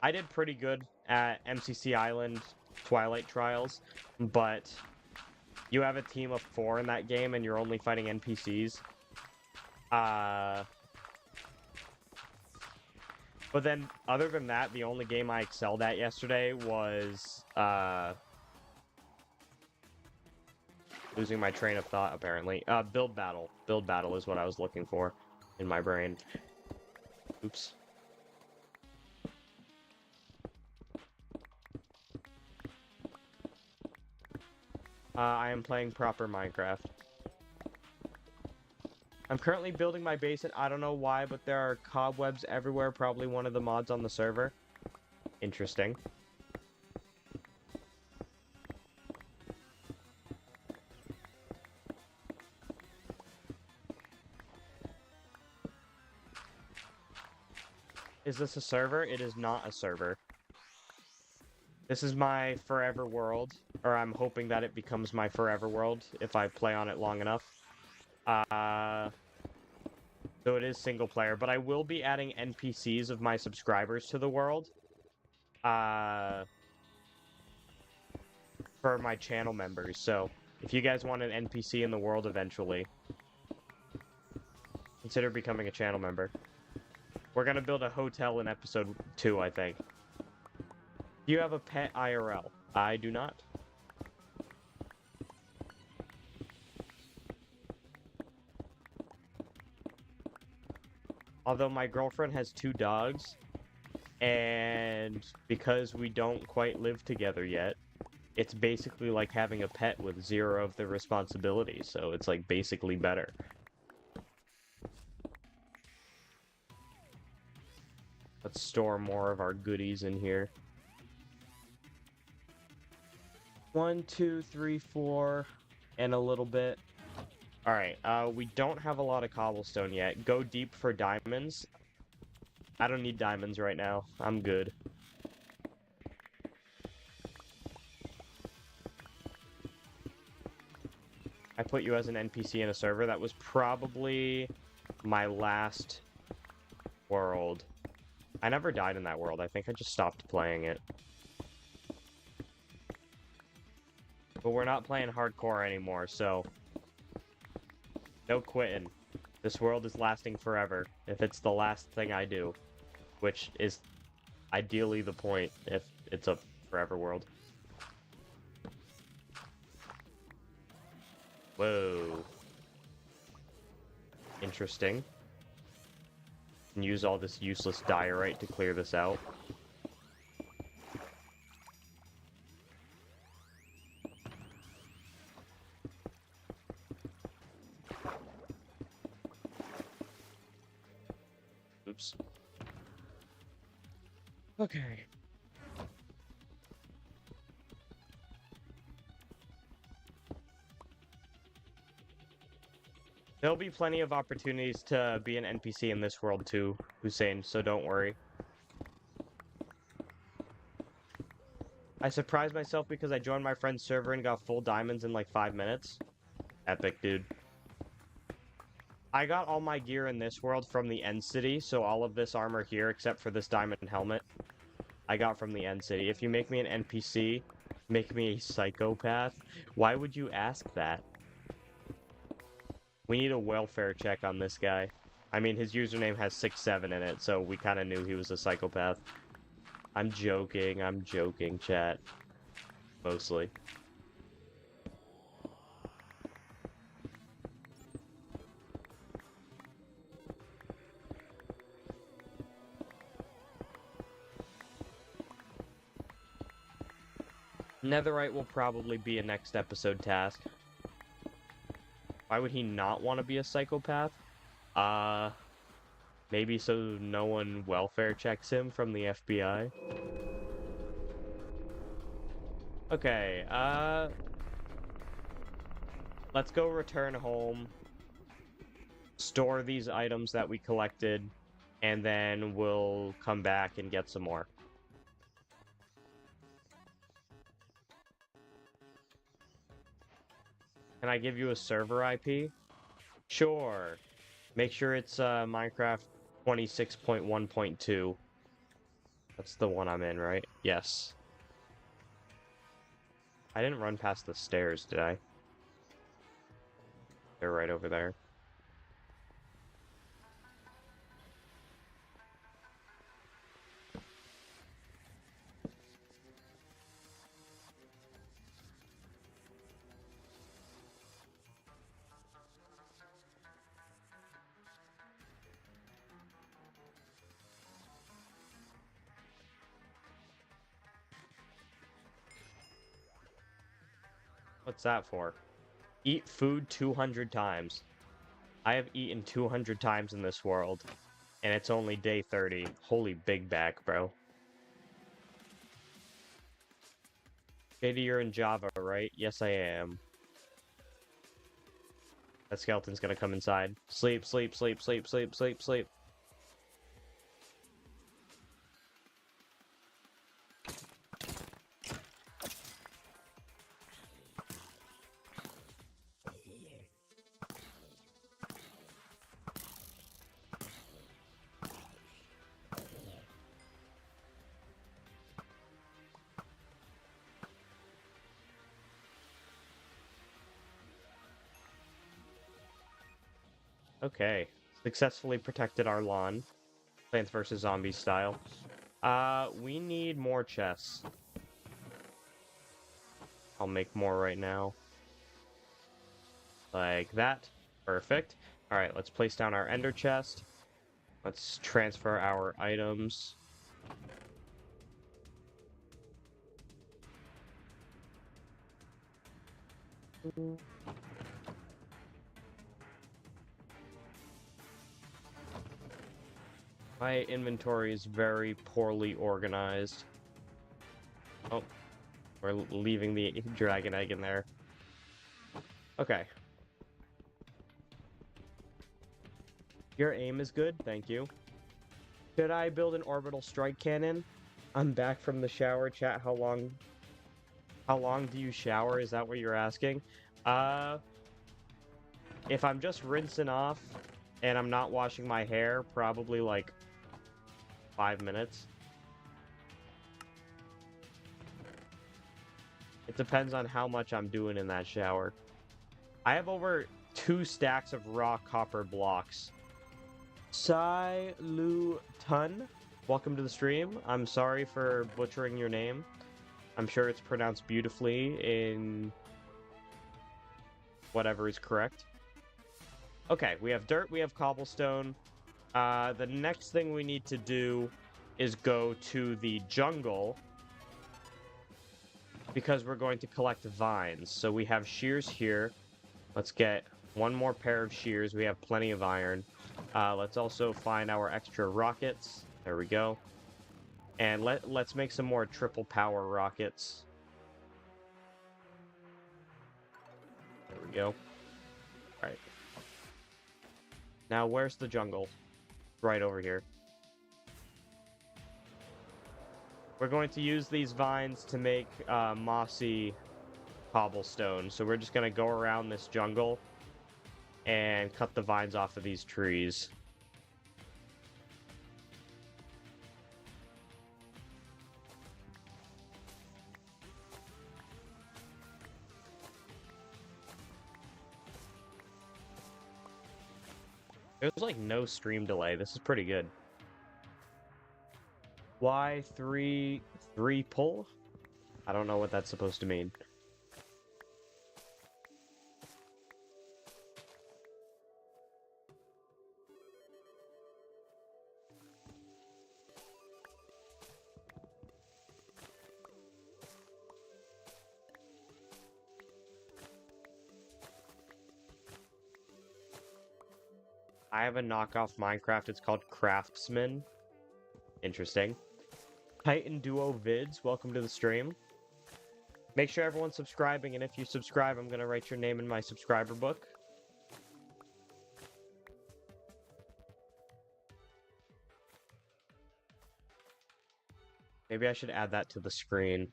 I did pretty good at MCC Island Twilight Trials, but you have a team of 4 in that game and you're only fighting NPCs. But then, other than that, the only game I excelled at yesterday was, losing my train of thought, apparently. Build Battle. Build Battle is what I was looking for in my brain. Oops. I am playing proper Minecraft. I'm currently building my base, and I don't know why, but there are cobwebs everywhere, probably one of the mods on the server. Interesting. Is this a server? It is not a server. This is my forever world, or I'm hoping that it becomes my forever world if I play on it long enough. So it is single player, but I will be adding NPCs of my subscribers to the world. For my channel members, so if you guys want an NPC in the world eventually, consider becoming a channel member. We're gonna build a hotel in episode 2, I think. Do you have a pet IRL? I do not. Although my girlfriend has 2 dogs, and because we don't quite live together yet, it's basically like having a pet with 0 of the responsibilities, so it's like basically better. Let's store more of our goodies in here. 1, 2, 3, 4, and a little bit. Alright, we don't have a lot of cobblestone yet. Go deep for diamonds. I don't need diamonds right now. I'm good. I put you as an NPC in a server. That was probably my last world. I never died in that world. I think I just stopped playing it. But we're not playing hardcore anymore, so... no quitting. This world is lasting forever, if it's the last thing I do. Which is ideally the point, if it's a forever world. Whoa. Interesting. And use all this useless diorite to clear this out. Oops. Okay. There'll be plenty of opportunities to be an NPC in this world too, Hussein, so don't worry. I surprised myself because I joined my friend's server and got full diamonds in like 5 minutes. Epic, dude. I got all my gear in this world from the End City, so all of this armor here, except for this diamond helmet, I got from the End City. If you make me an NPC, make me a psychopath. Why would you ask that? We need a welfare check on this guy. I mean, his username has 67 in it, so we kind of knew he was a psychopath. I'm joking, chat. Mostly. Netherite will probably be a next episode task. Why would he not want to be a psychopath? Maybe so no one welfare checks him from the FBI? Okay, let's go return home, store these items that we collected, and then we'll come back and get some more. Can I give you a server IP? Sure. Make sure it's Minecraft 26.1.2. That's the one I'm in, right? Yes. I didn't run past the stairs, did I? They're right over there. What's that for? Eat food 200 times. I have eaten 200 times in this world, and it's only day 30. Holy big back, bro. Shady, you're in Java, right? Yes, I am. That skeleton's gonna come inside. Sleep, sleep, sleep, sleep, sleep, sleep, sleep. Okay. Successfully protected our lawn. Plants vs. Zombies style. We need more chests. I'll make more right now. Like that. Perfect. Alright, let's place down our ender chest. Let's transfer our items. My inventory is very poorly organized. Oh, we're leaving the dragon egg in there. Okay. Your aim is good, thank you. Should I build an orbital strike cannon? I'm back from the shower, chat. How long do you shower? Is that what you're asking? If I'm just rinsing off and I'm not washing my hair, probably like 5 minutes. It depends on how much I'm doing in that shower. I have over 2 stacks of raw copper blocks. Sai Lu Tun, welcome to the stream. I'm sorry for butchering your name. I'm sure it's pronounced beautifully in whatever is correct. Okay, we have dirt, we have cobblestone. The next thing we need to do is go to the jungle because we're going to collect vines. So we have shears here. Let's get one more pair of shears. We have plenty of iron. Let's also find our extra rockets. There we go. And let's make some more triple power rockets. There we go. All right. Now, where's the jungle? Right over here. We're going to use these vines to make mossy cobblestone. So we're just going to go around this jungle and cut the vines off of these trees. There's like no stream delay. This is pretty good. Why 3 pull? I don't know what that's supposed to mean. I have a knockoff Minecraft. It's called Craftsman. Interesting. Titan Duo Vids, welcome to the stream. Make sure everyone's subscribing, and if you subscribe, I'm going to write your name in my subscriber book. Maybe I should add that to the screen.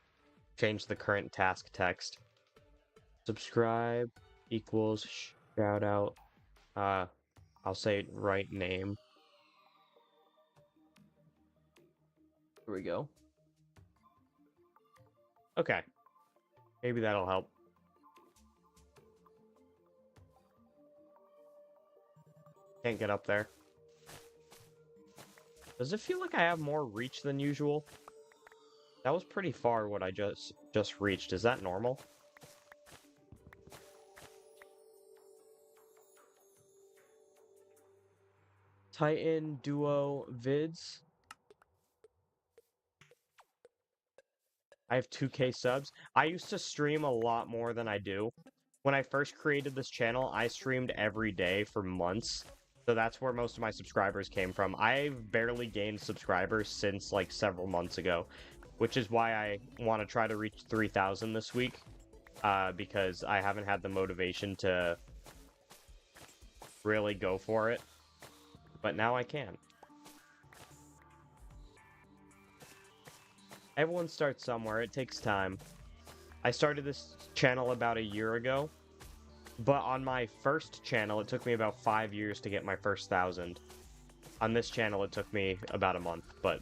Change the current task text. Subscribe equals shout out. I'll say right name. Here we go. Okay. Maybe that'll help. Can't get up there. Does it feel like I have more reach than usual? That was pretty far what I just reached. Is that normal? Titan Duo Vids. I have 2K subs. I used to stream a lot more than I do. When I first created this channel, I streamed every day for months. So that's where most of my subscribers came from. I've barely gained subscribers since like several months ago, which is why I want to try to reach 3,000 this week, because I haven't had the motivation to really go for it, but now I can. Everyone starts somewhere. It takes time. I started this channel about a year ago, but on my first channel, it took me about 5 years to get my first 1,000. On this channel, it took me about a month, but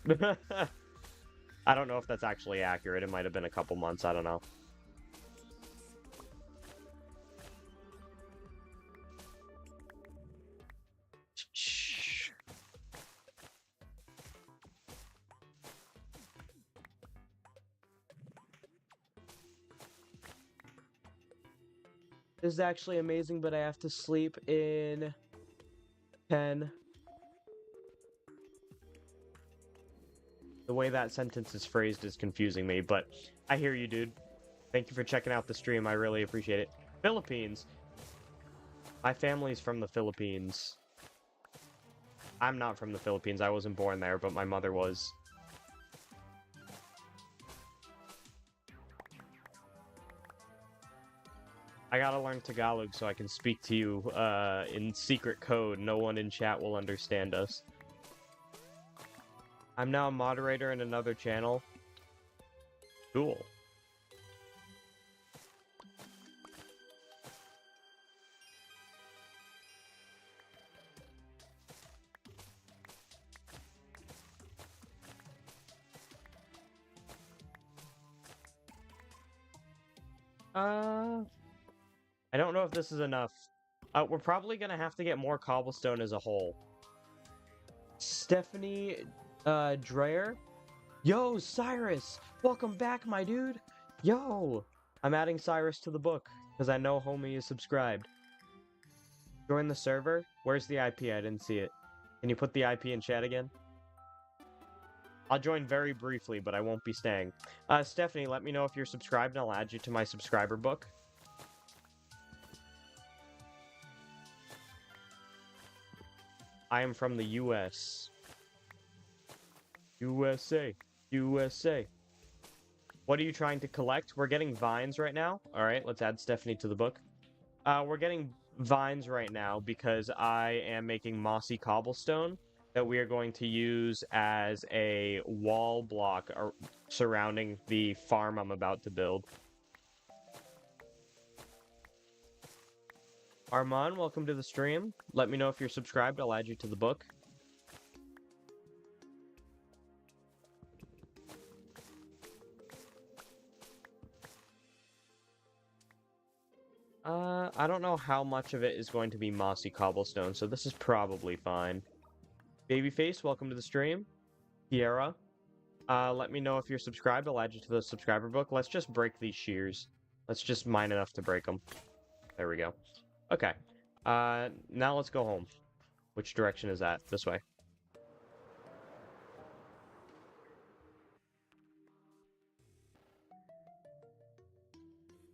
I don't know if that's actually accurate. It might have been a couple months. I don't know. This is actually amazing, but I have to sleep in 10. The way that sentence is phrased is confusing me, but I hear you, dude. Thank you for checking out the stream. I really appreciate it. Philippines. My family's from the Philippines. I'm not from the Philippines. I wasn't born there, but my mother was. I gotta learn Tagalog so I can speak to you in secret code. No one in chat will understand us. I'm now a moderator in another channel. Cool. I don't know if this is enough. We're probably gonna have to get more cobblestone as a whole. Stephanie, Dreyer? Yo, Cyrus! Welcome back, my dude! Yo! I'm adding Cyrus to the book, because I know homie is subscribed. Join the server? Where's the IP? I didn't see it. Can you put the IP in chat again? I'll join very briefly, but I won't be staying. Stephanie, let me know if you're subscribed, and I'll add you to my subscriber book. I am from the US. USA. USA. What are you trying to collect? We're getting vines right now. Alright, let's add Stephanie to the book. We're getting vines right now because I am making mossy cobblestone that we are going to use as a wall block surrounding the farm I'm about to build. Armand, welcome to the stream. Let me know if you're subscribed. I'll add you to the book. I don't know how much of it is going to be mossy cobblestone, so this is probably fine. Babyface, welcome to the stream. Kiera, let me know if you're subscribed. I'll add you to the subscriber book. Let's just break these shears. Let's just mine enough to break them. There we go. Okay. Now let's go home. Which direction is that? This way.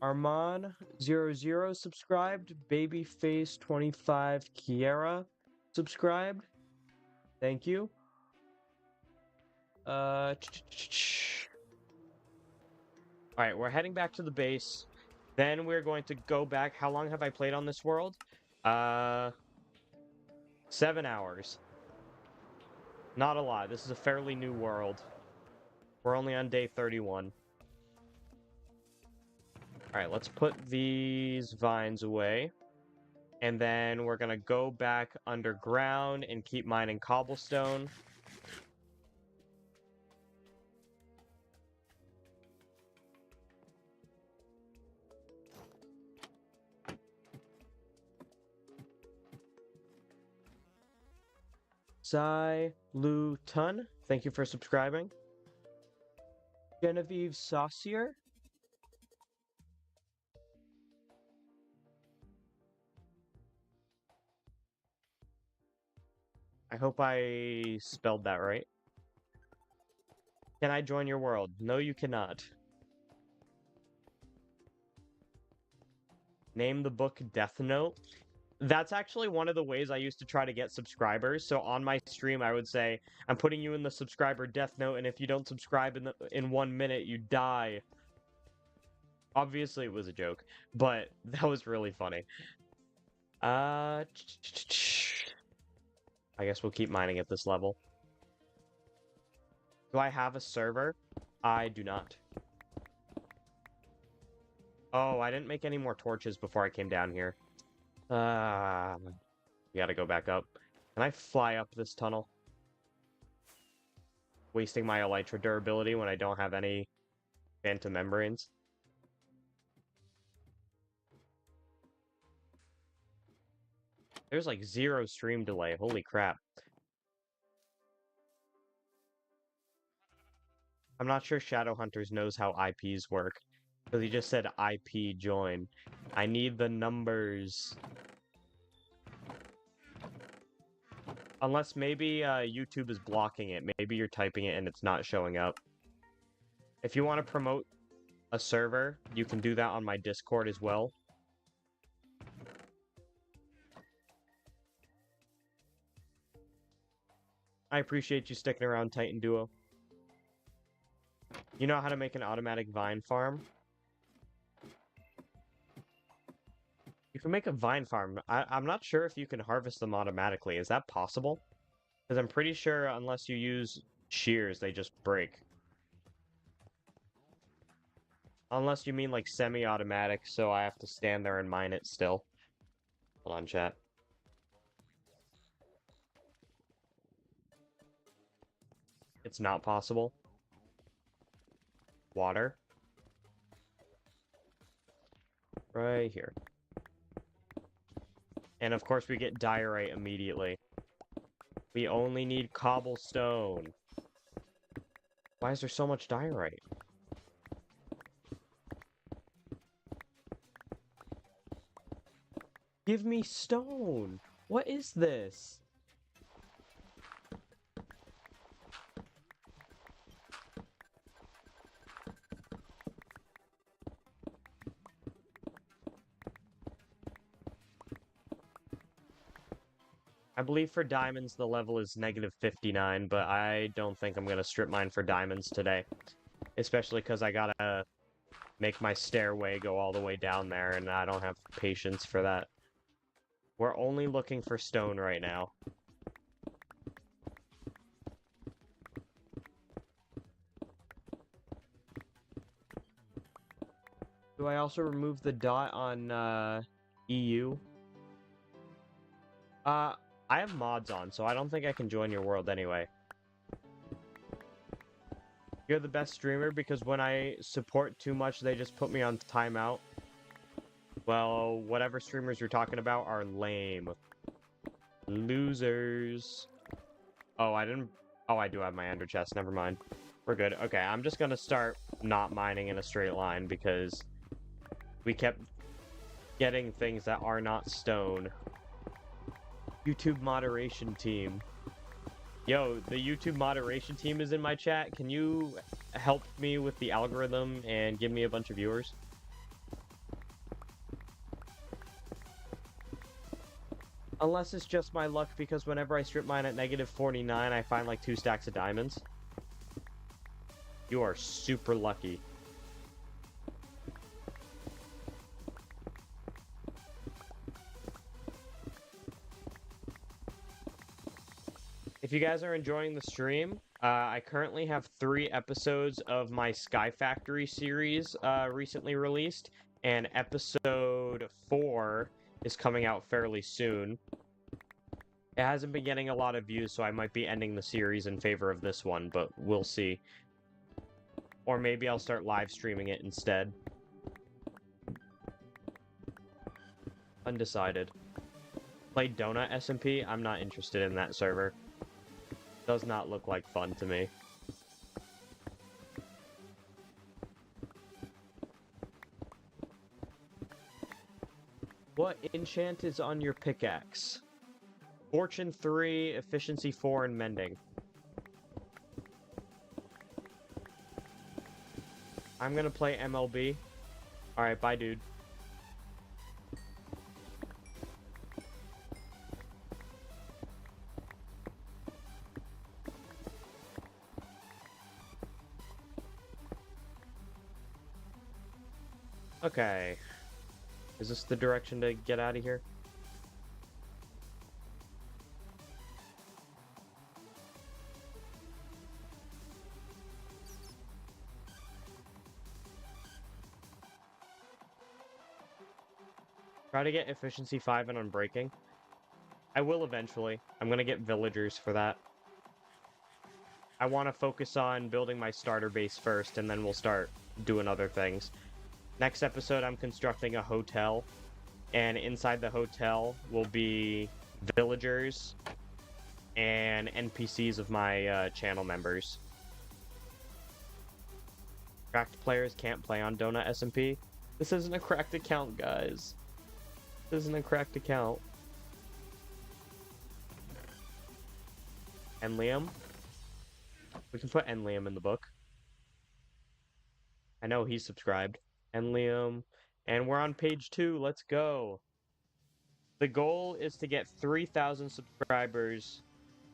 Armand00 subscribed. Babyface25 Kiera subscribed. Thank you. Alright, we're heading back to the base. Then we're going to go back. How long have I played on this world? 7 hours. Not a lot. This is a fairly new world. We're only on day 31. Alright, let's put these vines away. And then we're gonna go back underground and keep mining cobblestone. Sai Lu Tun, thank you for subscribing. Genevieve Saucier. I hope I spelled that right. Can I join your world? No, you cannot. Name the book Death Note. That's actually one of the ways I used to try to get subscribers. So on my stream, I would say, I'm putting you in the subscriber Death Note, and if you don't subscribe in 1 minute, you die. Obviously, it was a joke, but that was really funny. I guess we'll keep mining at this level. Do I have a server? I do not. Oh, I didn't make any more torches before I came down here. We gotta go back up. Can I fly up this tunnel? Wasting my elytra durability when I don't have any phantom membranes. There's like 0 stream delay. Holy crap. I'm not sure Shadowhunters knows how IPs work. Because he just said IP join. I need the numbers. Unless maybe YouTube is blocking it. Maybe you're typing it and it's not showing up. If you want to promote a server, you can do that on my Discord as well. I appreciate you sticking around, Titan Duo. You know how to make an automatic vine farm? You can make a vine farm. I'm not sure if you can harvest them automatically. Is that possible? Because I'm pretty sure unless you use shears, they just break. Unless you mean like semi-automatic, so I have to stand there and mine it still. Hold on, chat. It's not possible. Water. Right here. And of course we get diorite immediately. We only need cobblestone. Why is there so much diorite? Give me stone! What is this? I believe for diamonds the level is negative 59, but I don't think I'm gonna strip mine for diamonds today. Especially because I gotta make my stairway go all the way down there, and I don't have patience for that. We're only looking for stone right now. Do I also remove the dot on EU? I have mods on, so I don't think I can join your world anyway. You're the best streamer because when I support too much, they just put me on timeout. Well, whatever streamers you're talking about are lame. Losers. Oh, I didn't... Oh, I do have my ender chest. Never mind. We're good. Okay, I'm just gonna start not mining in a straight line because we kept getting things that are not stone. YouTube moderation team. Yo, the YouTube moderation team is in my chat. Can you help me with the algorithm and give me a bunch of viewers? Unless it's just my luck because whenever I strip mine at negative 49, I find like 2 stacks of diamonds. You are super lucky. If you guys are enjoying the stream, I currently have 3 episodes of my Sky Factory series recently released, and episode 4 is coming out fairly soon. It hasn't been getting a lot of views, so I might be ending the series in favor of this one, but we'll see. Or maybe I'll start live streaming it instead. Undecided. Play Donut SMP? I'm not interested in that server. Does not look like fun to me. What enchant is on your pickaxe? Fortune 3, Efficiency 4, and Mending. I'm gonna play MLB. Alright, bye, dude. Okay. Is this the direction to get out of here? Try to get efficiency 5 and unbreaking. I will eventually. I'm gonna get villagers for that. I want to focus on building my starter base first, and then we'll start doing other things. Next episode, I'm constructing a hotel, and inside the hotel will be villagers and NPCs of my channel members. Cracked players can't play on Donut SMP. This isn't a cracked account, guys. This isn't a cracked account. And Liam? We can put Enliam in the book. I know he's subscribed. Enliam. And we're on page 2. Let's go. The goal is to get 3,000 subscribers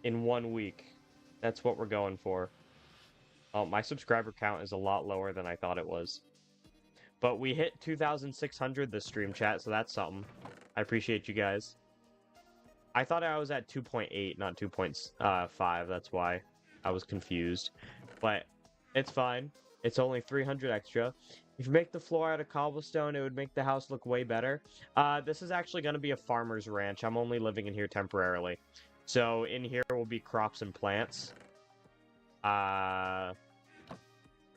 in 1 week. That's what we're going for. Oh, my subscriber count is a lot lower than I thought it was. But we hit 2,600 this stream, chat, so that's something. I appreciate you guys. I thought I was at 2.8, not 2.5. That's why I was confused. But it's fine. It's only 300 extra. If you make the floor out of cobblestone, it would make the house look way better. This is actually going to be a farmer's ranch. I'm only living in here temporarily. So in here will be crops and plants. So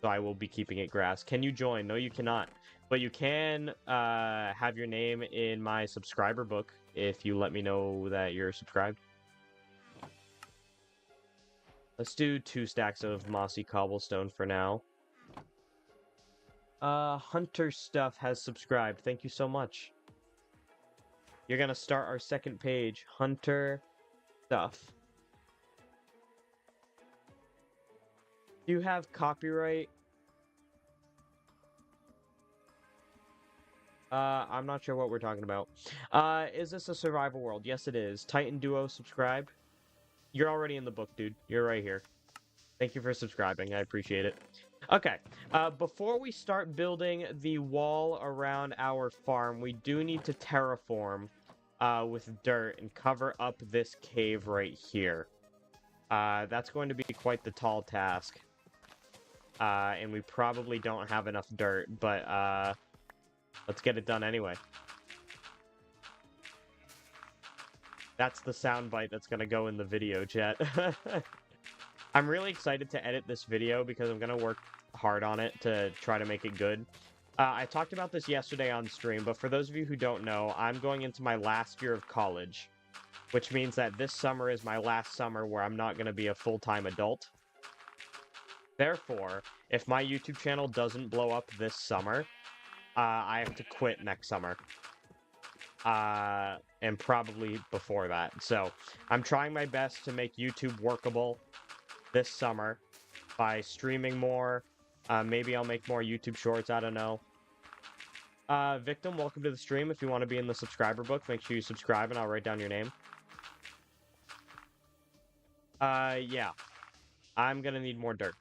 I will be keeping it grass. Can you join? No, you cannot. But you can have your name in my subscriber book if you let me know that you're subscribed. Let's do 2 stacks of mossy cobblestone for now. Hunter Stuff has subscribed. Thank you so much. You're gonna start our second page. Hunter Stuff. Do you have copyright? I'm not sure what we're talking about. Is this a survival world? Yes, it is. Titan Duo subscribed. You're already in the book, dude. You're right here. Thank you for subscribing. I appreciate it. Okay. Before we start building the wall around our farm, we do need to terraform with dirt and cover up this cave right here. That's going to be quite the tall task. And we probably don't have enough dirt, but let's get it done anyway. That's the soundbite that's gonna go in the video, chat. I'm really excited to edit this video because I'm gonna work hard on it to try to make it good. I talked about this yesterday on stream, but for those of you who don't know, I'm going into my last year of college, which means that this summer is my last summer where I'm not gonna be a full-time adult. Therefore, if my YouTube channel doesn't blow up this summer, I have to quit next summer. And probably before that. So, I'm trying my best to make YouTube workable this summer by streaming more. Maybe I'll make more YouTube shorts, I don't know. Victim, welcome to the stream. If you want to be in the subscriber book, make sure you subscribe and I'll write down your name. Yeah. I'm gonna need more dirt.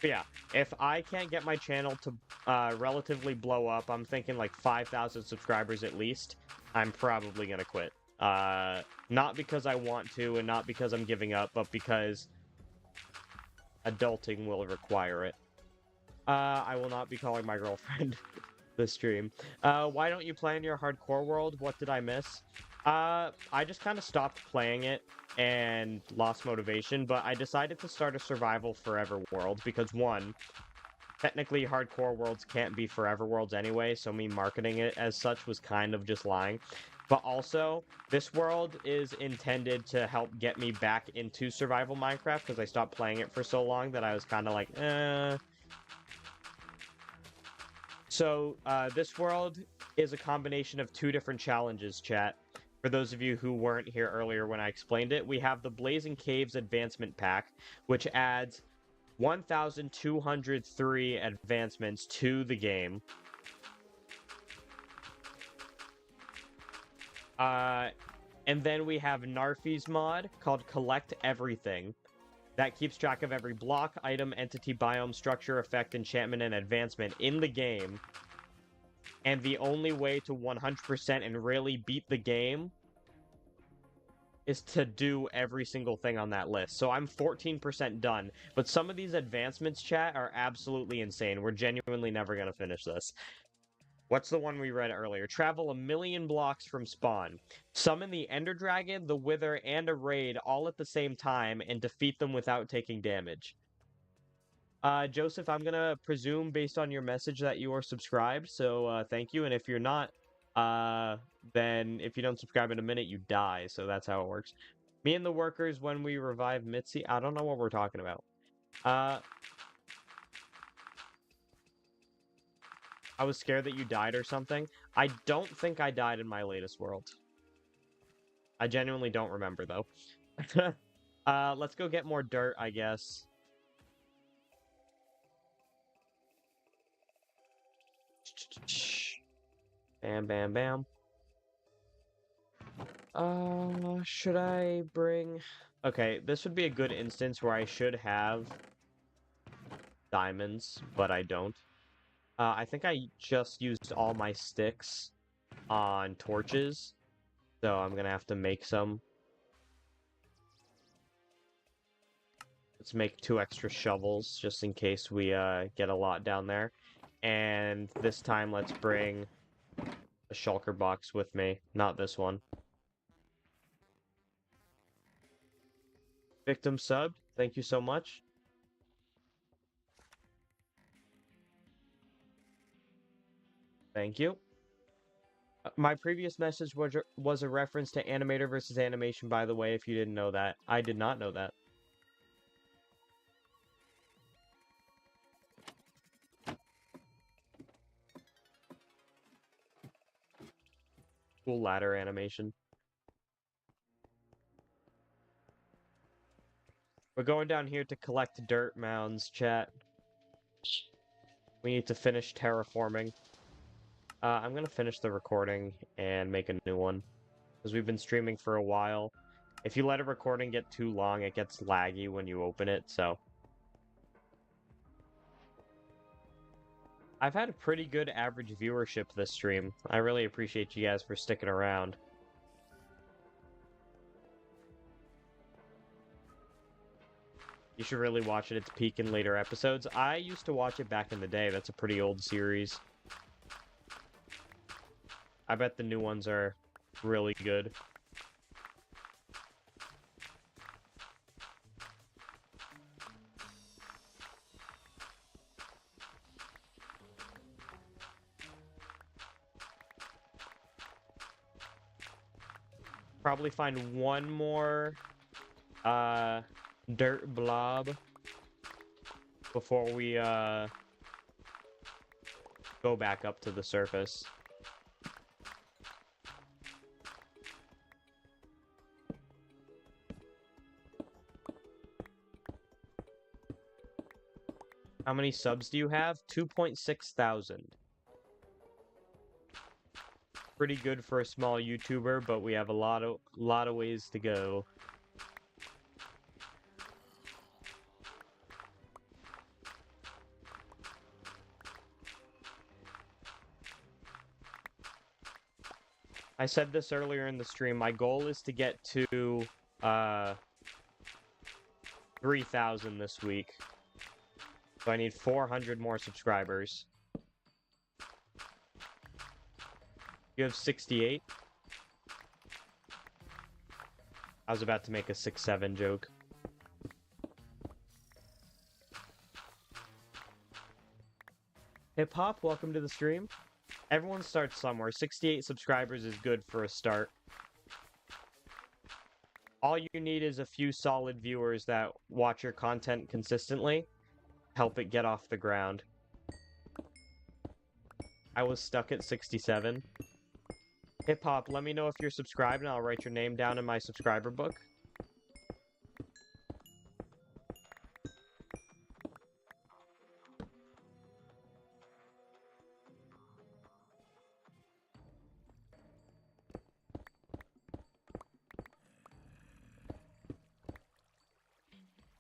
But yeah, if I can't get my channel to relatively blow up, I'm thinking like 5,000 subscribers at least, I'm probably gonna quit. Not because I want to and not because I'm giving up, but because adulting will require it. I will not be calling my girlfriend this stream. Why don't you play in your hardcore world? What did I miss? I just kind of stopped playing it and lost motivation, but I decided to start a survival forever world because, one, technically hardcore worlds can't be forever worlds anyway, so me marketing it as such was kind of just lying. But also, this world is intended to help get me back into survival Minecraft because I stopped playing it for so long that I was kind of like, eh. So, this world is a combination of 2 different challenges, chat. For those of you who weren't here earlier when I explained it, we have the Blazing Caves Advancement Pack, which adds 1,203 advancements to the game. And then we have Narfi's mod called Collect Everything. That keeps track of every block, item, entity, biome, structure, effect, enchantment, and advancement in the game. And the only way to 100% and really beat the game is to do every single thing on that list. So I'm 14% done. But some of these advancements, chat, are absolutely insane. We're genuinely never going to finish this. What's the one we read earlier? Travel 1,000,000 blocks from spawn. Summon the Ender Dragon, the Wither, and a Raid all at the same time and defeat them without taking damage. Joseph, I'm gonna presume based on your message that you are subscribed, so thank you. And if you're not, then if you don't subscribe in a minute, you die. So that's how it works. Me and the workers, when we revive Mitzi, I don't know what we're talking about. I was scared that you died or something. I don't think I died in my latest world. I genuinely don't remember, though. Let's go get more dirt, I guess. Bam, bam, bam. Should I bring... Okay, this would be a good instance where I should have diamonds, but I don't. I think I just used all my sticks on torches, so I'm gonna have to make some. Let's make 2 extra shovels, just in case we get a lot down there. And this time, let's bring a shulker box with me, not this one. Victim subbed, thank you so much. Thank you. My previous message was a reference to animator versus animation, by the way, if you didn't know that. I did not know that. Cool ladder animation. We're going down here to collect dirt mounds, chat. We need to finish terraforming. I'm gonna finish the recording and make a new one, because we've been streaming for a while. If you let a recording get too long, it gets laggy when you open it, so... I've had a pretty good average viewership this stream. I really appreciate you guys for sticking around. You should really watch it. It's peak in later episodes. I used to watch it back in the day. That's a pretty old series. I bet the new ones are really good. Probably find one more dirt blob before we go back up to the surface. How many subs do you have? 2.6 thousand. Pretty good for a small YouTuber, but we have a lot of ways to go. I said this earlier in the stream, my goal is to get to 3,000 this week. So I need 400 more subscribers. You have 68? I was about to make a 6-7 joke. Hip Hop, welcome to the stream. Everyone starts somewhere. 68 subscribers is good for a start. All you need is a few solid viewers that watch your content consistently. Help it get off the ground. I was stuck at 67. Hip Hop, let me know if you're subscribed and I'll write your name down in my subscriber book.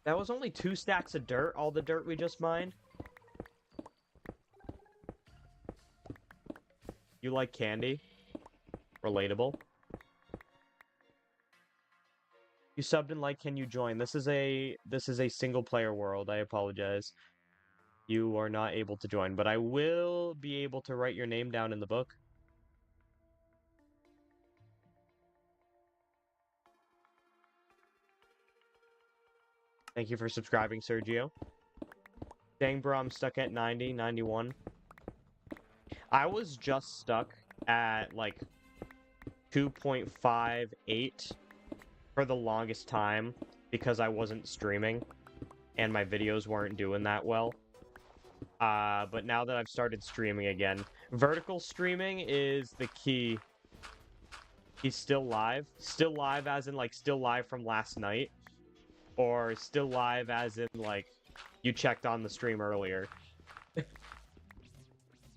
That was only 2 stacks of dirt, all the dirt we just mined. You like candy? Relatable. You subbed and like, can you join? This is a single player world. I apologize. You are not able to join, but I will be able to write your name down in the book. Thank you for subscribing, Sergio. Dang, bro, I'm stuck at 90, 91. I was just stuck at, like, 2.58 for the longest time because I wasn't streaming and my videos weren't doing that well. But now that I've started streaming again, vertical streaming is the key. He's still live. Still live as in, like, still live from last night. Or still live as in, like, you checked on the stream earlier.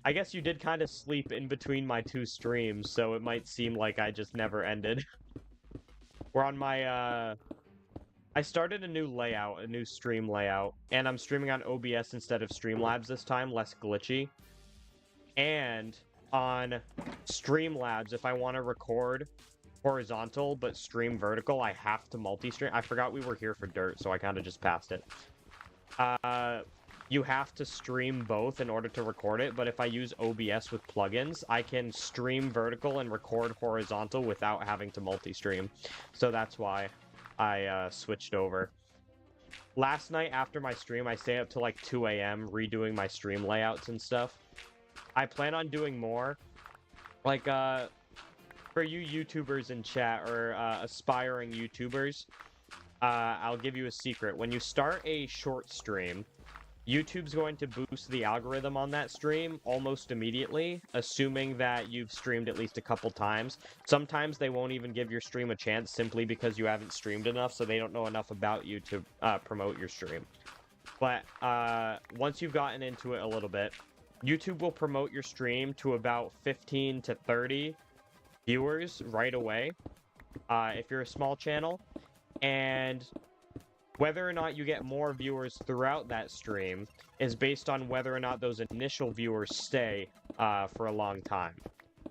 I guess you did kind of sleep in between my 2 streams, so it might seem like I just never ended. We're on my, I started a new layout, a new stream layout, and I'm streaming on OBS instead of Streamlabs this time, less glitchy. And on Streamlabs, if I want to record horizontal but stream vertical, I have to multi-stream. I forgot we were here for dirt, so I kind of just passed it. You have to stream both in order to record it, but if I use OBS with plugins, I can stream vertical and record horizontal without having to multi-stream. So that's why I switched over. Last night after my stream, I stayed up till like 2 a.m. redoing my stream layouts and stuff. I plan on doing more. Like, for you YouTubers in chat or aspiring YouTubers, I'll give you a secret. When you start a short stream, YouTube's going to boost the algorithm on that stream almost immediately, assuming that you've streamed at least a couple times. Sometimes they won't even give your stream a chance simply because you haven't streamed enough, so they don't know enough about you to promote your stream. But once you've gotten into it a little bit, YouTube will promote your stream to about 15 to 30 viewers right away, if you're a small channel. And whether or not you get more viewers throughout that stream is based on whether or not those initial viewers stay for a long time.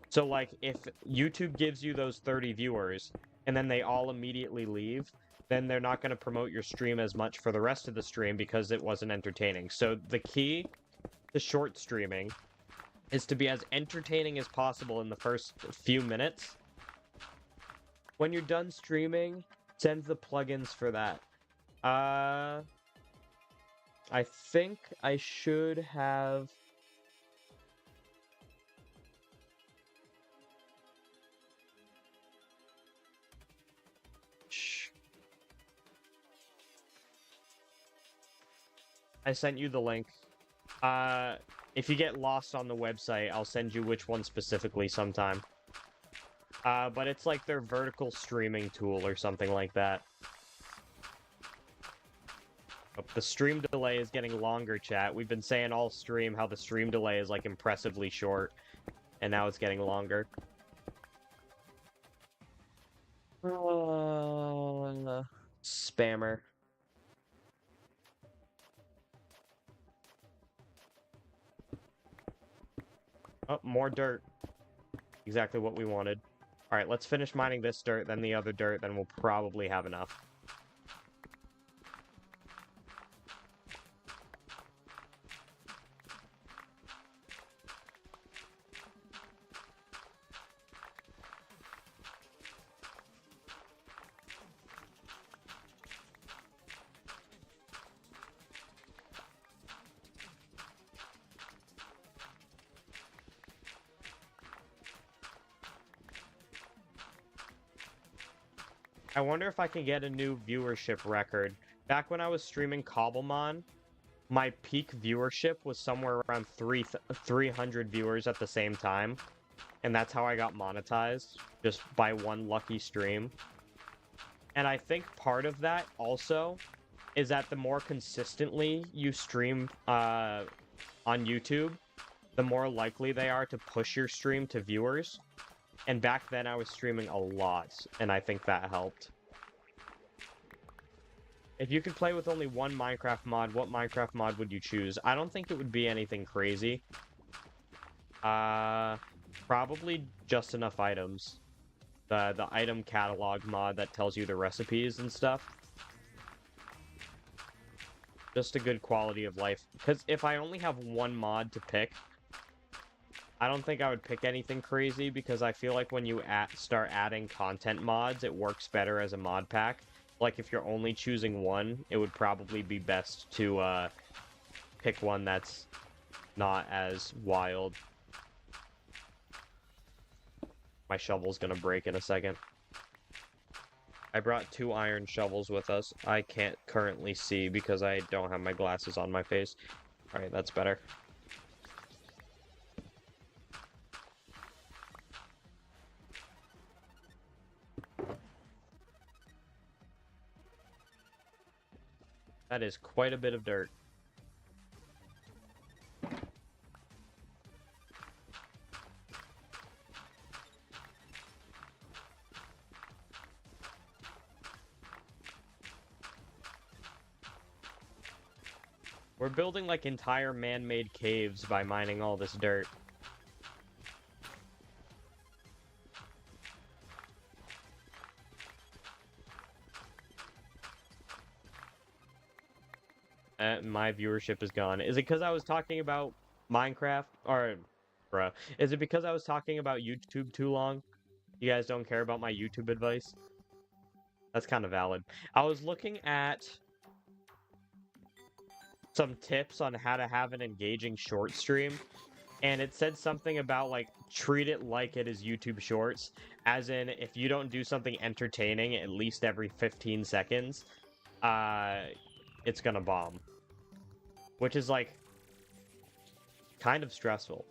So, like, if YouTube gives you those 30 viewers and then they all immediately leave, then they're not going to promote your stream as much for the rest of the stream because it wasn't entertaining. So the key to short streaming is to be as entertaining as possible in the first few minutes. When you're done streaming, send the plugins for that. I think I should have... Shh. I sent you the link. If you get lost on the website, I'll send you which one specifically sometime. But it's like their vertical streaming tool or something like that. The stream delay is getting longer, chat. We've been saying all stream how the stream delay is, like, impressively short. And now it's getting longer. Spammer. Oh, more dirt. Exactly what we wanted. Alright, let's finish mining this dirt, then the other dirt, then we'll probably have enough. I wonder if I can get a new viewership record. Back when I was streaming Cobblemon, my peak viewership was somewhere around 300 viewers at the same time. And that's how I got monetized, just by one lucky stream. And I think part of that also is that the more consistently you stream on YouTube, the more likely they are to push your stream to viewers. And back then I was streaming a lot, and I think that helped. If you could play with only one Minecraft mod, what Minecraft mod would you choose? I don't think it would be anything crazy. Probably just enough items. The item catalog mod that tells you the recipes and stuff. Just a good quality of life. Because if I only have one mod to pick, I don't think I would pick anything crazy, because I feel like when you start adding content mods, it works better as a mod pack. Like, if you're only choosing one, it would probably be best to pick one that's not as wild. My shovel's gonna break in a second. I brought 2 iron shovels with us. I can't currently see because I don't have my glasses on my face. Alright, that's better. That is quite a bit of dirt. We're building, like, entire man-made caves by mining all this dirt. My viewership is gone. Is it because I was talking about Minecraft? Or, bruh. Is it because I was talking about YouTube too long? You guys don't care about my YouTube advice? That's kind of valid. I was looking at some tips on how to have an engaging short stream, and it said something about, like, treat it like it is YouTube Shorts, as in, if you don't do something entertaining at least every 15 seconds, it's gonna bomb. Which is, like, kind of stressful.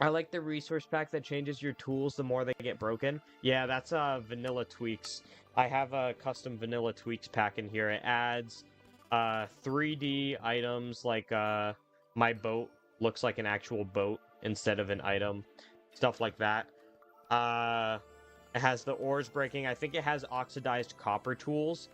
I like the resource pack that changes your tools the more they get broken. Yeah, that's Vanilla Tweaks. I have a custom Vanilla Tweaks pack in here. It adds 3D items, like my boat looks like an actual boat instead of an item. Stuff like that. It has the ores breaking. I think it has oxidized copper tools.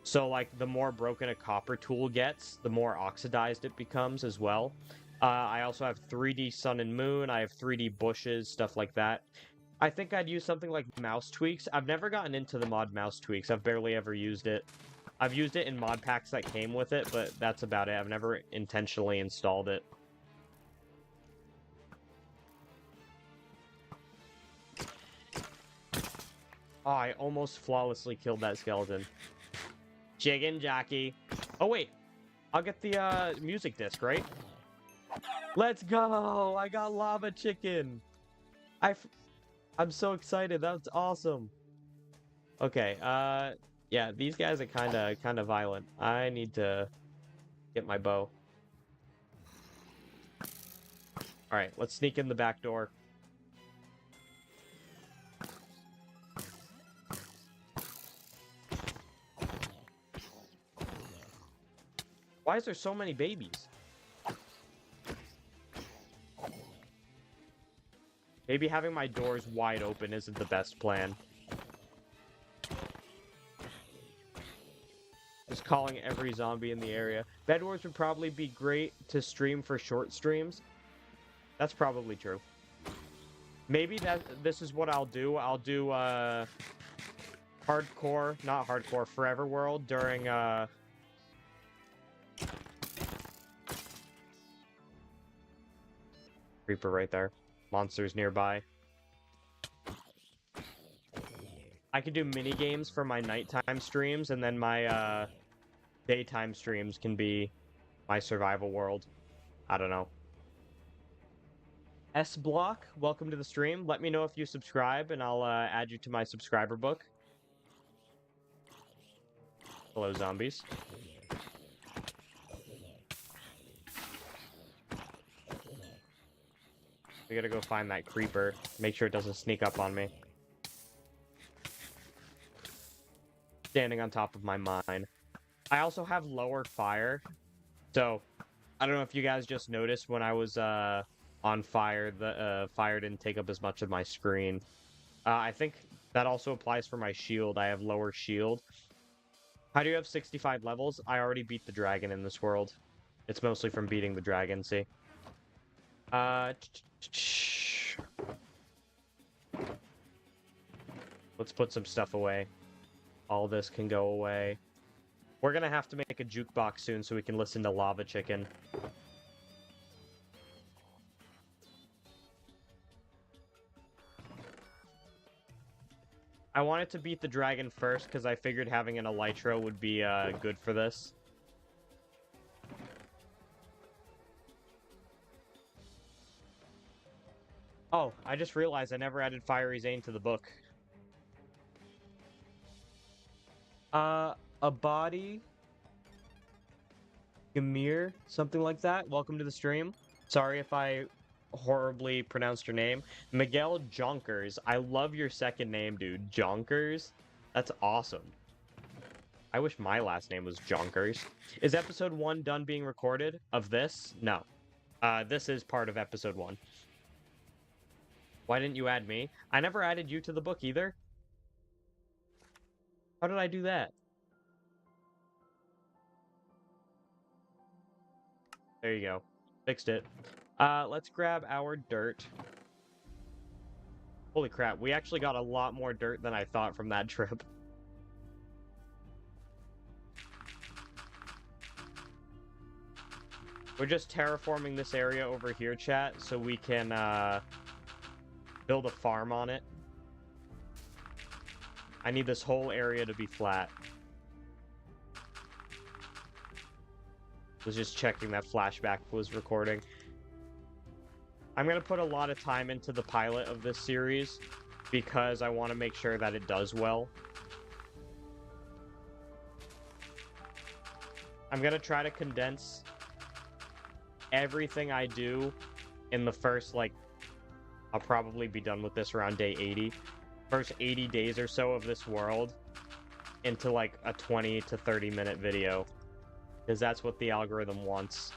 So, like, the more broken a copper tool gets, the more oxidized it becomes as well. I also have 3D sun and moon. I have 3D bushes, stuff like that. I think I'd use something like mouse tweaks. I've never gotten into the mod mouse tweaks. I've barely ever used it. I've used it in mod packs that came with it, but that's about it. I've never intentionally installed it. Oh, I almost flawlessly killed that skeleton. Chicken jockey. Oh, wait. I'll get the music disc, right? Let's go! I got lava chicken! I'm so excited. That's awesome. Okay, yeah, these guys are kinda violent. I need to get my bow. Alright, let's sneak in the back door. Why is there so many babies? Maybe having my doors wide open isn't the best plan. Just calling every zombie in the area. Bed Wars would probably be great to stream for short streams. That's probably true. Maybe this is what I'll do. I'll do hardcore, not hardcore, Forever World during Creeper right there. Monsters nearby. I could do mini games for my nighttime streams, and then my daytime streams can be my survival world. I don't know. S Block, welcome to the stream. Let me know if you subscribe, and I'll add you to my subscriber book. Hello, zombies. We gotta go find that creeper. Make sure it doesn't sneak up on me. Standing on top of my mine. I also have lower fire. So, I don't know if you guys just noticed when I was on fire, the fire didn't take up as much of my screen. I think that also applies for my shield. I have lower shield. How do you have 65 levels? I already beat the dragon in this world. It's mostly from beating the dragon, see? Let's put some stuff away. All this can go away. We're gonna have to make a jukebox soon so we can listen to Lava Chicken. I wanted to beat the dragon first because I figured having an elytra would be good for this. Oh, I just realized I never added Fiery Zane to the book. A body... Gamir, something like that. Welcome to the stream. Sorry if I horribly pronounced your name. Miguel Jonkers. I love your second name, dude. Jonkers? That's awesome. I wish my last name was Jonkers. Is episode 1 done being recorded of this? No. This is part of episode 1. Why didn't you add me? I never added you to the book either. How did I do that? There you go. Fixed it. Let's grab our dirt. Holy crap, we actually got a lot more dirt than I thought from that trip. We're just terraforming this area over here, chat, so we can, build a farm on it. I need this whole area to be flat. Was just checking that flashback was recording. I'm gonna put a lot of time into the pilot of this series because I want to make sure that it does well. I'm gonna try to condense everything I do in the first, like, I'll probably be done with this around day 80. First 80 days or so of this world into, like, a 20 to 30 minute video. Because that's what the algorithm wants.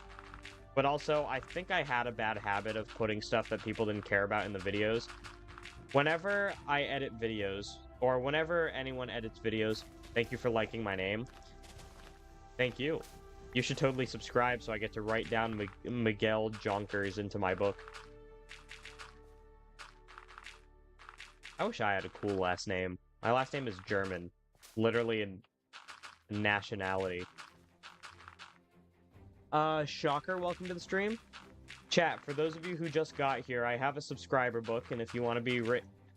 But also, I think I had a bad habit of putting stuff that people didn't care about in the videos. Whenever I edit videos, or whenever anyone edits videos, thank you for liking my name. Thank you. You should totally subscribe so I get to write down Miguel Jonkers into my book. I wish I had a cool last name. My last name is German. Literally in nationality. Shocker, welcome to the stream. Chat, for those of you who just got here, I have a subscriber book, and if you want to be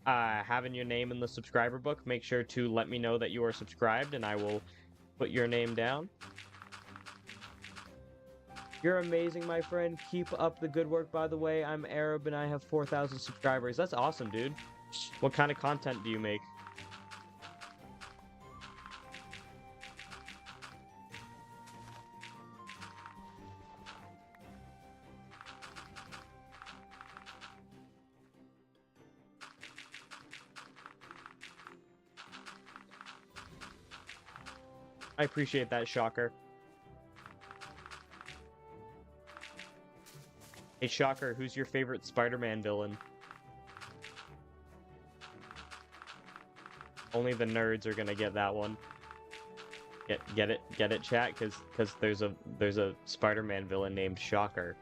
having your name in the subscriber book, make sure to let me know that you are subscribed, and I will put your name down. You're amazing, my friend. Keep up the good work, by the way. I'm Arab, and I have 4,000 subscribers. That's awesome, dude. What kind of content do you make? I appreciate that, Shocker. Hey, Shocker, who's your favorite Spider-Man villain? Only the nerds are gonna get that one. Get it, chat? Because there's a Spider-Man villain named Shocker.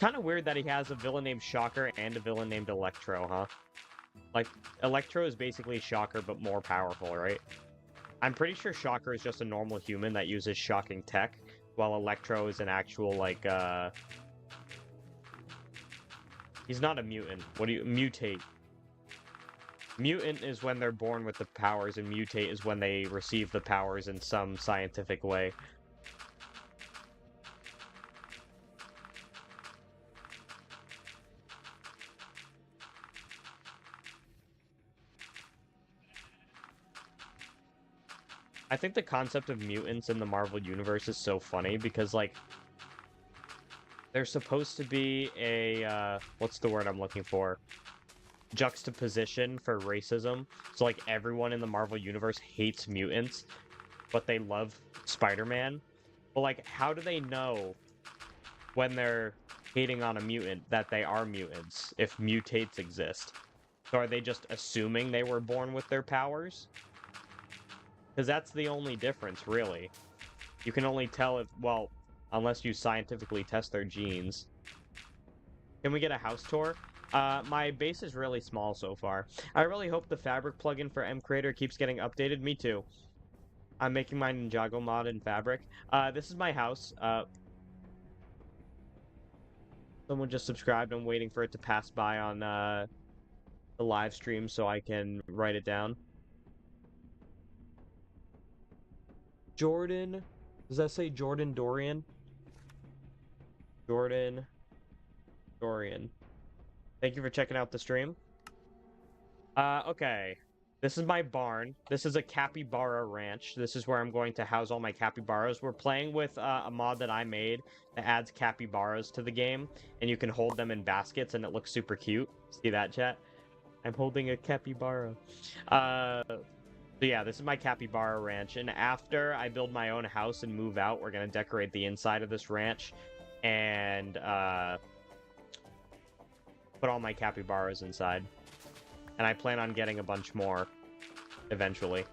Kind of weird that he has a villain named Shocker and a villain named Electro, huh? Like, Electro is basically Shocker, but more powerful, right? I'm pretty sure Shocker is just a normal human that uses shocking tech, while Electro is an actual, like, he's not a mutant. What do you... Mutate. Mutant is when they're born with the powers, and mutate is when they receive the powers in some scientific way. I think the concept of mutants in the Marvel Universe is so funny because, like, they're supposed to be a, what's the word I'm looking for? Juxtaposition for racism. So, like, everyone in the Marvel Universe hates mutants, but they love Spider-Man. But, like, how do they know when they're hating on a mutant that they are mutants if mutates exist? So are they just assuming they were born with their powers? Because that's the only difference, really. You can only tell if, well, unless you scientifically test their genes. Can we get a house tour? My base is really small so far. I really hope the Fabric plugin for mCreator keeps getting updated. Me too. I'm making my Ninjago mod in Fabric. This is my house. Someone just subscribed. I'm waiting for it to pass by on the live stream so I can write it down. Jordan, does that say Jordan Dorian? Jordan Dorian. Thank you for checking out the stream. Okay. This is my barn. This is a capybara ranch. This is where I'm going to house all my capybaras. We're playing with a mod that I made that adds capybaras to the game, and you can hold them in baskets, and it looks super cute. See that, chat? I'm holding a capybara. So yeah, this is my capybara ranch, and after I build my own house and move out, we're gonna decorate the inside of this ranch, and put all my capybaras inside. And I plan on getting a bunch more eventually.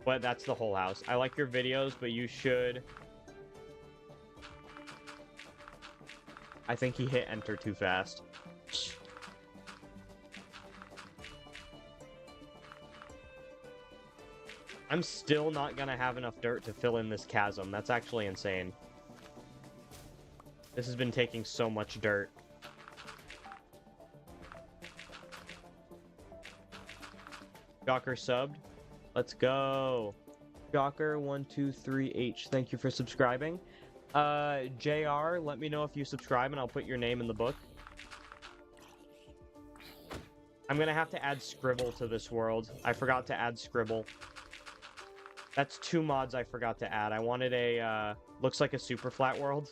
But that's the whole house. I like your videos, but you should I think he hit enter too fast. I'm still not gonna have enough dirt to fill in this chasm. That's actually insane. This has been taking so much dirt. Jocker subbed. Let's go. Jocker123H, thank you for subscribing. JR, let me know if you subscribe and I'll put your name in the book. I'm gonna have to add Scribble to this world. I forgot to add Scribble. That's 2 mods I forgot to add. I wanted a, looks like a super flat world.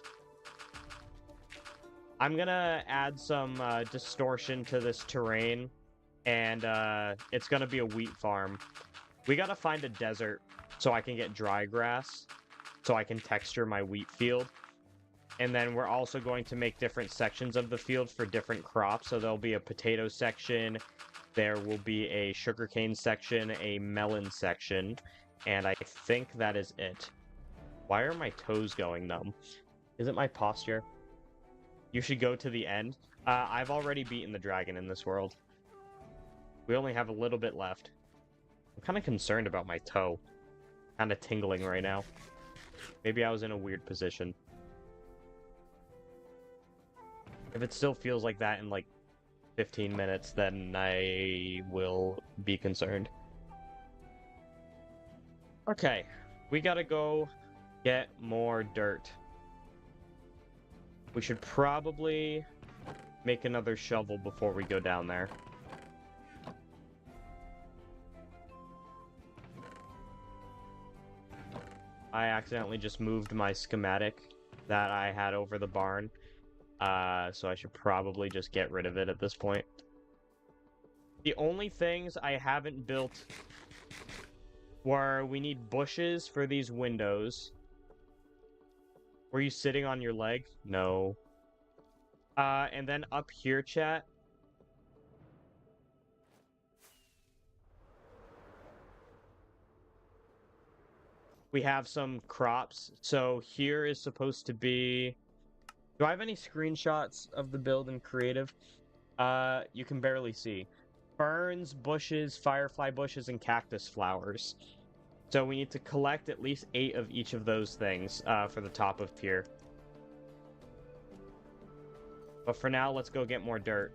I'm gonna add some, distortion to this terrain, and, it's gonna be a wheat farm. We gotta find a desert so I can get dry grass, so I can texture my wheat field. And then we're also going to make different sections of the field for different crops. So there'll be a potato section, there will be a sugarcane section, a melon section, and I think that is it. Why are my toes going numb? Is it my posture? You should go to the end. I've already beaten the dragon in this world. We only have a little bit left. I'm kind of concerned about my toe. Kind of tingling right now. Maybe I was in a weird position. If it still feels like that in like 15 minutes, then I will be concerned. Okay, we gotta go get more dirt. We should probably make another shovel before we go down there. I accidentally just moved my schematic that I had over the barn. So I should probably just get rid of it at this point. The only things I haven't built were we need bushes for these windows. Were you sitting on your leg? No. And then up here, chat. We have some crops. So here is supposed to be... Do I have any screenshots of the build in creative? You can barely see. Ferns, bushes, firefly bushes, and cactus flowers. So we need to collect at least 8 of each of those things for the top of tier. But for now, let's go get more dirt.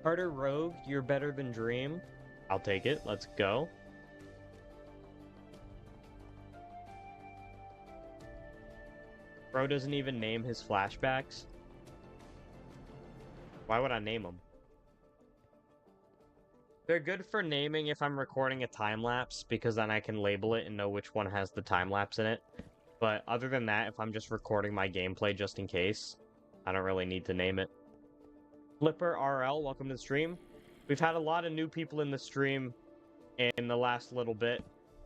Carter Rogue, you're better than Dream. I'll take it. Let's go. Bro doesn't even name his flashbacks. Why would I name them? They're good for naming if I'm recording a time-lapse, because then I can label it and know which one has the time-lapse in it. But other than that, if I'm just recording my gameplay just in case, I don't really need to name it. Flipper RL, welcome to the stream. We've had a lot of new people in the stream in the last little bit.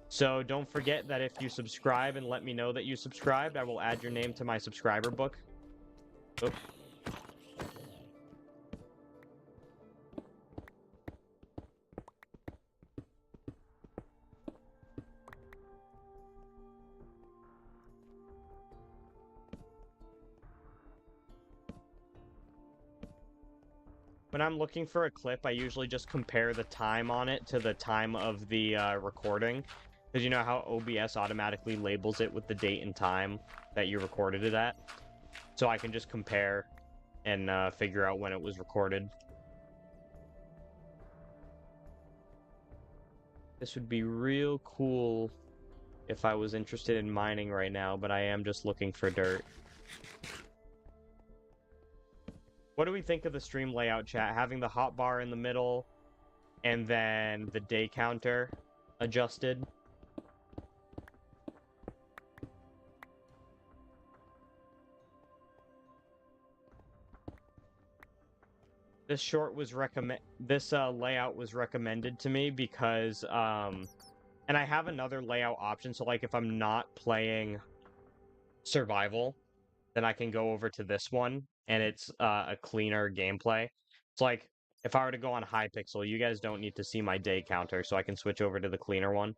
So don't forget that if you subscribe and let me know that you subscribed, I will add your name to my subscriber book. Oops. When I'm looking for a clip, I usually just compare the time on it to the time of the recording. Because you know how OBS automatically labels it with the date and time that you recorded it at? So I can just compare and figure out when it was recorded. This would be real cool if I was interested in mining right now, but I am just looking for dirt. What do we think of the stream layout, chat? Having the hotbar in the middle, and then the day counter adjusted. This layout was recommended to me because And I have another layout option, so like if I'm not playing survival, then I can go over to this one, and it's a cleaner gameplay. It's like, if I were to go on Hypixel, you guys don't need to see my day counter, so I can switch over to the cleaner one.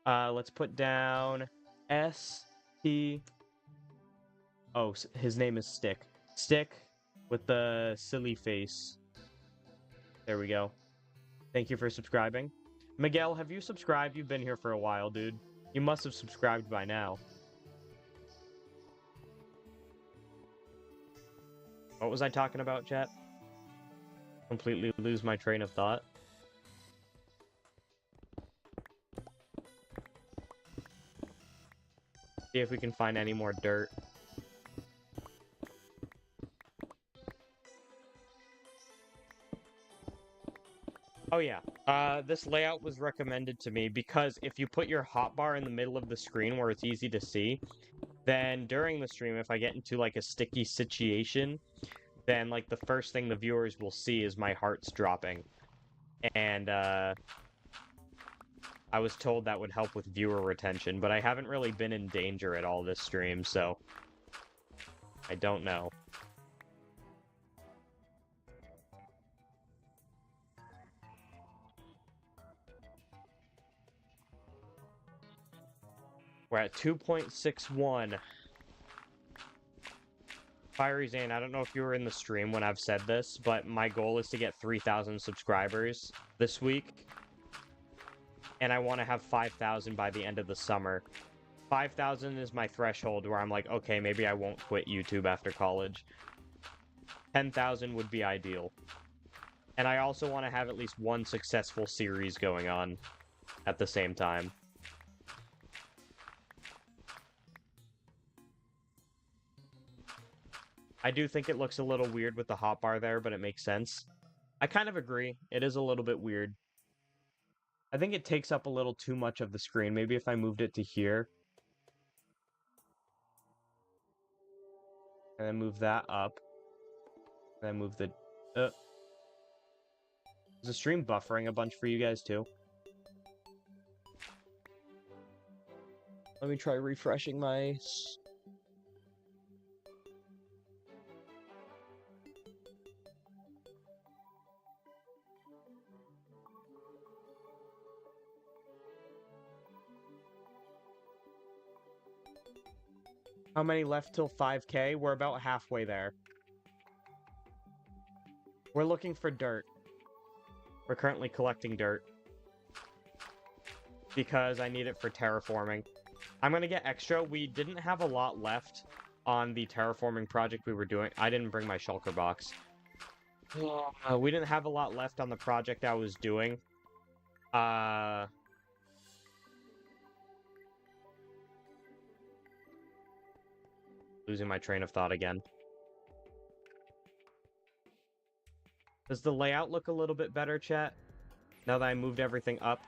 Let's put down S-T... Oh, his name is Stick. Stick with the silly face. There we go. Thank you for subscribing. Miguel, have you subscribed? You've been here for a while, dude. You must have subscribed by now. What was I talking about, chat? Completely lose my train of thought. See if we can find any more dirt. Oh yeah, this layout was recommended to me because if you put your hotbar in the middle of the screen where it's easy to see, then during the stream, if I get into like a sticky situation, then like the first thing the viewers will see is my heart's dropping. And I was told that would help with viewer retention, but I haven't really been in danger at all this stream, so I don't know. We're at 2.61. Fiery Zane, I don't know if you were in the stream when I've said this, but my goal is to get 3,000 subscribers this week. And I want to have 5,000 by the end of the summer. 5,000 is my threshold where I'm like, okay, maybe I won't quit YouTube after college. 10,000 would be ideal. And I also want to have at least one successful series going on at the same time. I do think it looks a little weird with the hotbar there, but it makes sense. I kind of agree. It is a little bit weird. I think it takes up a little too much of the screen. Maybe if I moved it to here. And then move that up. And then move the... Is the stream buffering a bunch for you guys too? Let me try refreshing my... How many left till 5K? We're about halfway there. We're looking for dirt. We're currently collecting dirt. Because I need it for terraforming. I'm gonna get extra. We didn't have a lot left on the terraforming project we were doing. I didn't bring my shulker box. We didn't have a lot left on the project I was doing. Losing my train of thought again. Does the layout look a little bit better, chat? Now that I moved everything up?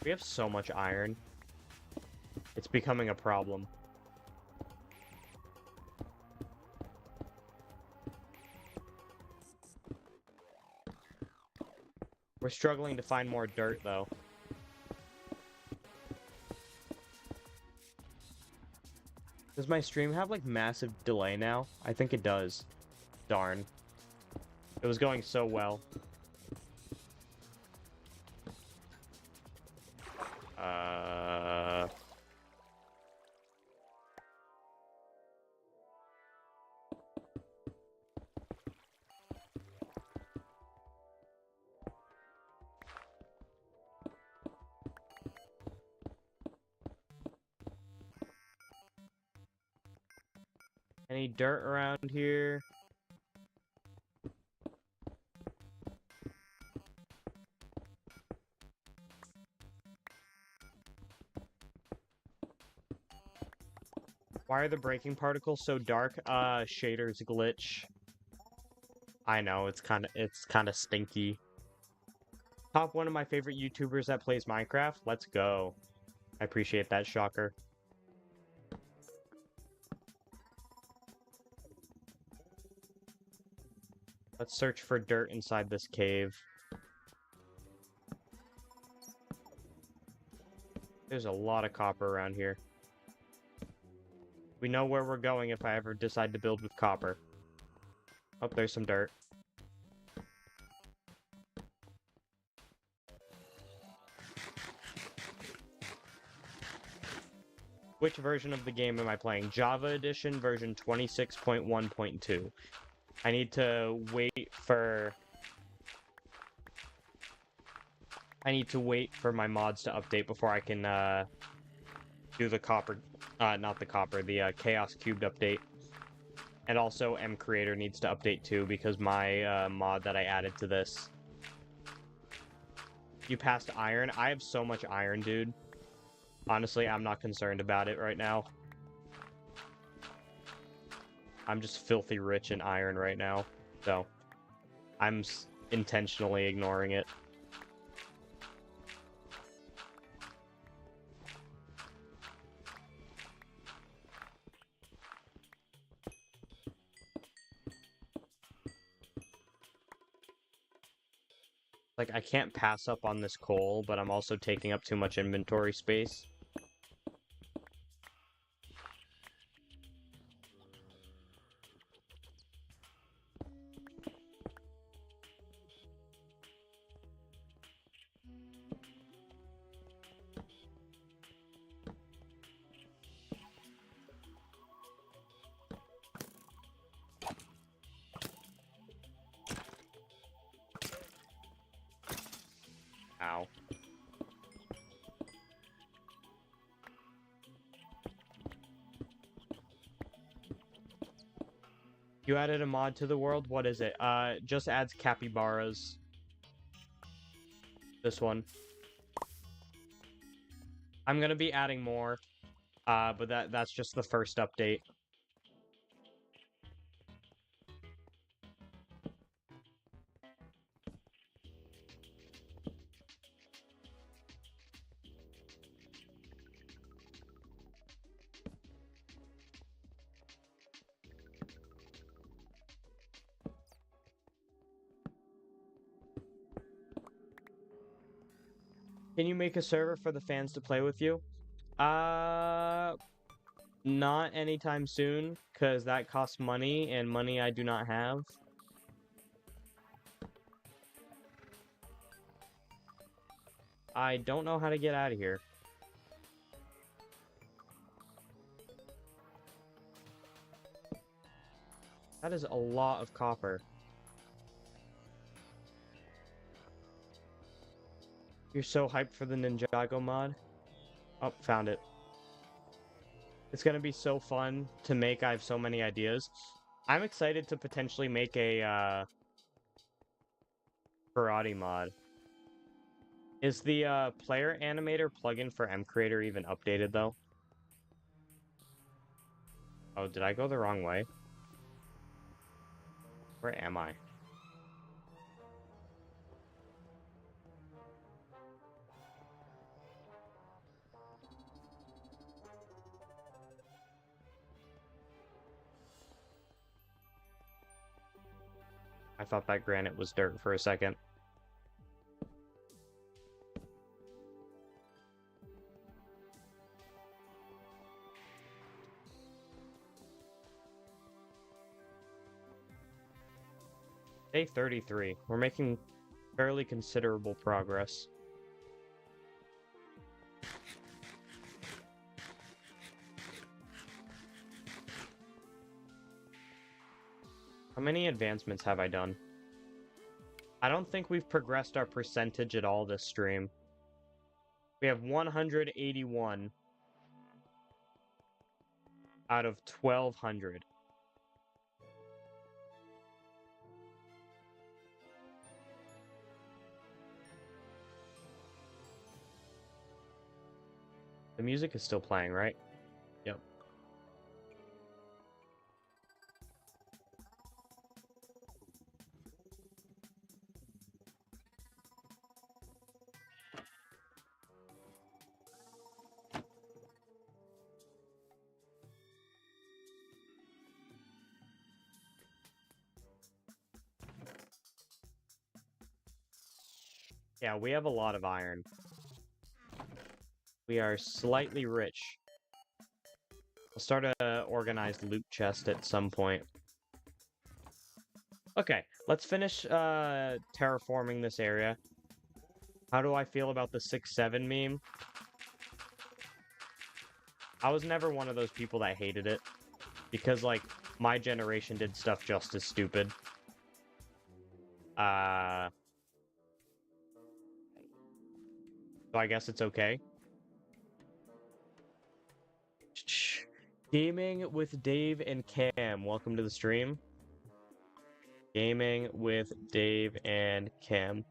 We have so much iron. It's becoming a problem. We're struggling to find more dirt, though. Does my stream have, like, massive delay now? I think it does. Darn. It was going so well. Any dirt around here? Why are the breaking particles so dark? Shaders glitch. I know, it's kind of stinky. Top one of my favorite YouTubers that plays Minecraft. Let's go. I appreciate that, Shocker. Let's search for dirt inside this cave. There's a lot of copper around here. We know where we're going if I ever decide to build with copper. Oh, there's some dirt. Which version of the game am I playing? Java Edition version 26.1.2. I need to wait for my mods to update before I can do the copper, not the copper, the Chaos Cubed update. And also mCreator needs to update too because my mod that I added to this. You passed iron? I have so much iron, dude. Honestly, I'm not concerned about it right now. I'm just filthy rich in iron right now, so I'm intentionally ignoring it. Like, I can't pass up on this coal, but I'm also taking up too much inventory space. Ow. You added a mod to the world? What is it? Just adds capybaras. This one. I'm gonna be adding more, but that's just the first update. Can you make a server for the fans to play with you? Not anytime soon, because that costs money, and money I do not have. I don't know how to get out of here. That is a lot of copper. You're so hyped for the Ninjago mod? Oh, found it. It's gonna be so fun to make. I have so many ideas. I'm excited to potentially make a karate mod. Is the player animator plugin for mCreator even updated though? Oh, did I go the wrong way? Where am I? I thought that granite was dirt for a second. Day 33. We're making fairly considerable progress. How many advancements have I done? I don't think we've progressed our percentage at all this stream. We have 181 out of 1,200. The music is still playing, right? Yep. Yeah, we have a lot of iron. We are slightly rich. I'll start a organized loot chest at some point. Okay, let's finish terraforming this area. How do I feel about the 6-7 meme? I was never one of those people that hated it. Because, like, my generation did stuff just as stupid. So I guess it's okay. Gaming with Dave and Cam. Welcome to the stream. Gaming with Dave and Cam.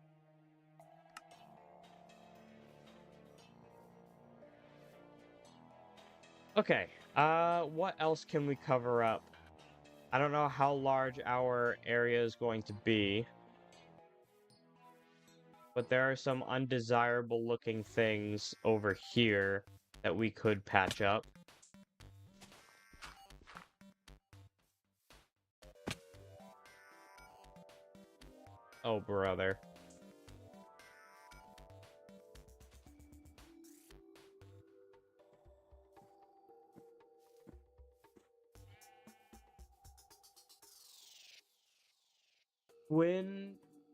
Okay, what else can we cover up? I don't know how large our area is going to be. But there are some undesirable looking things over here that we could patch up. Oh, brother.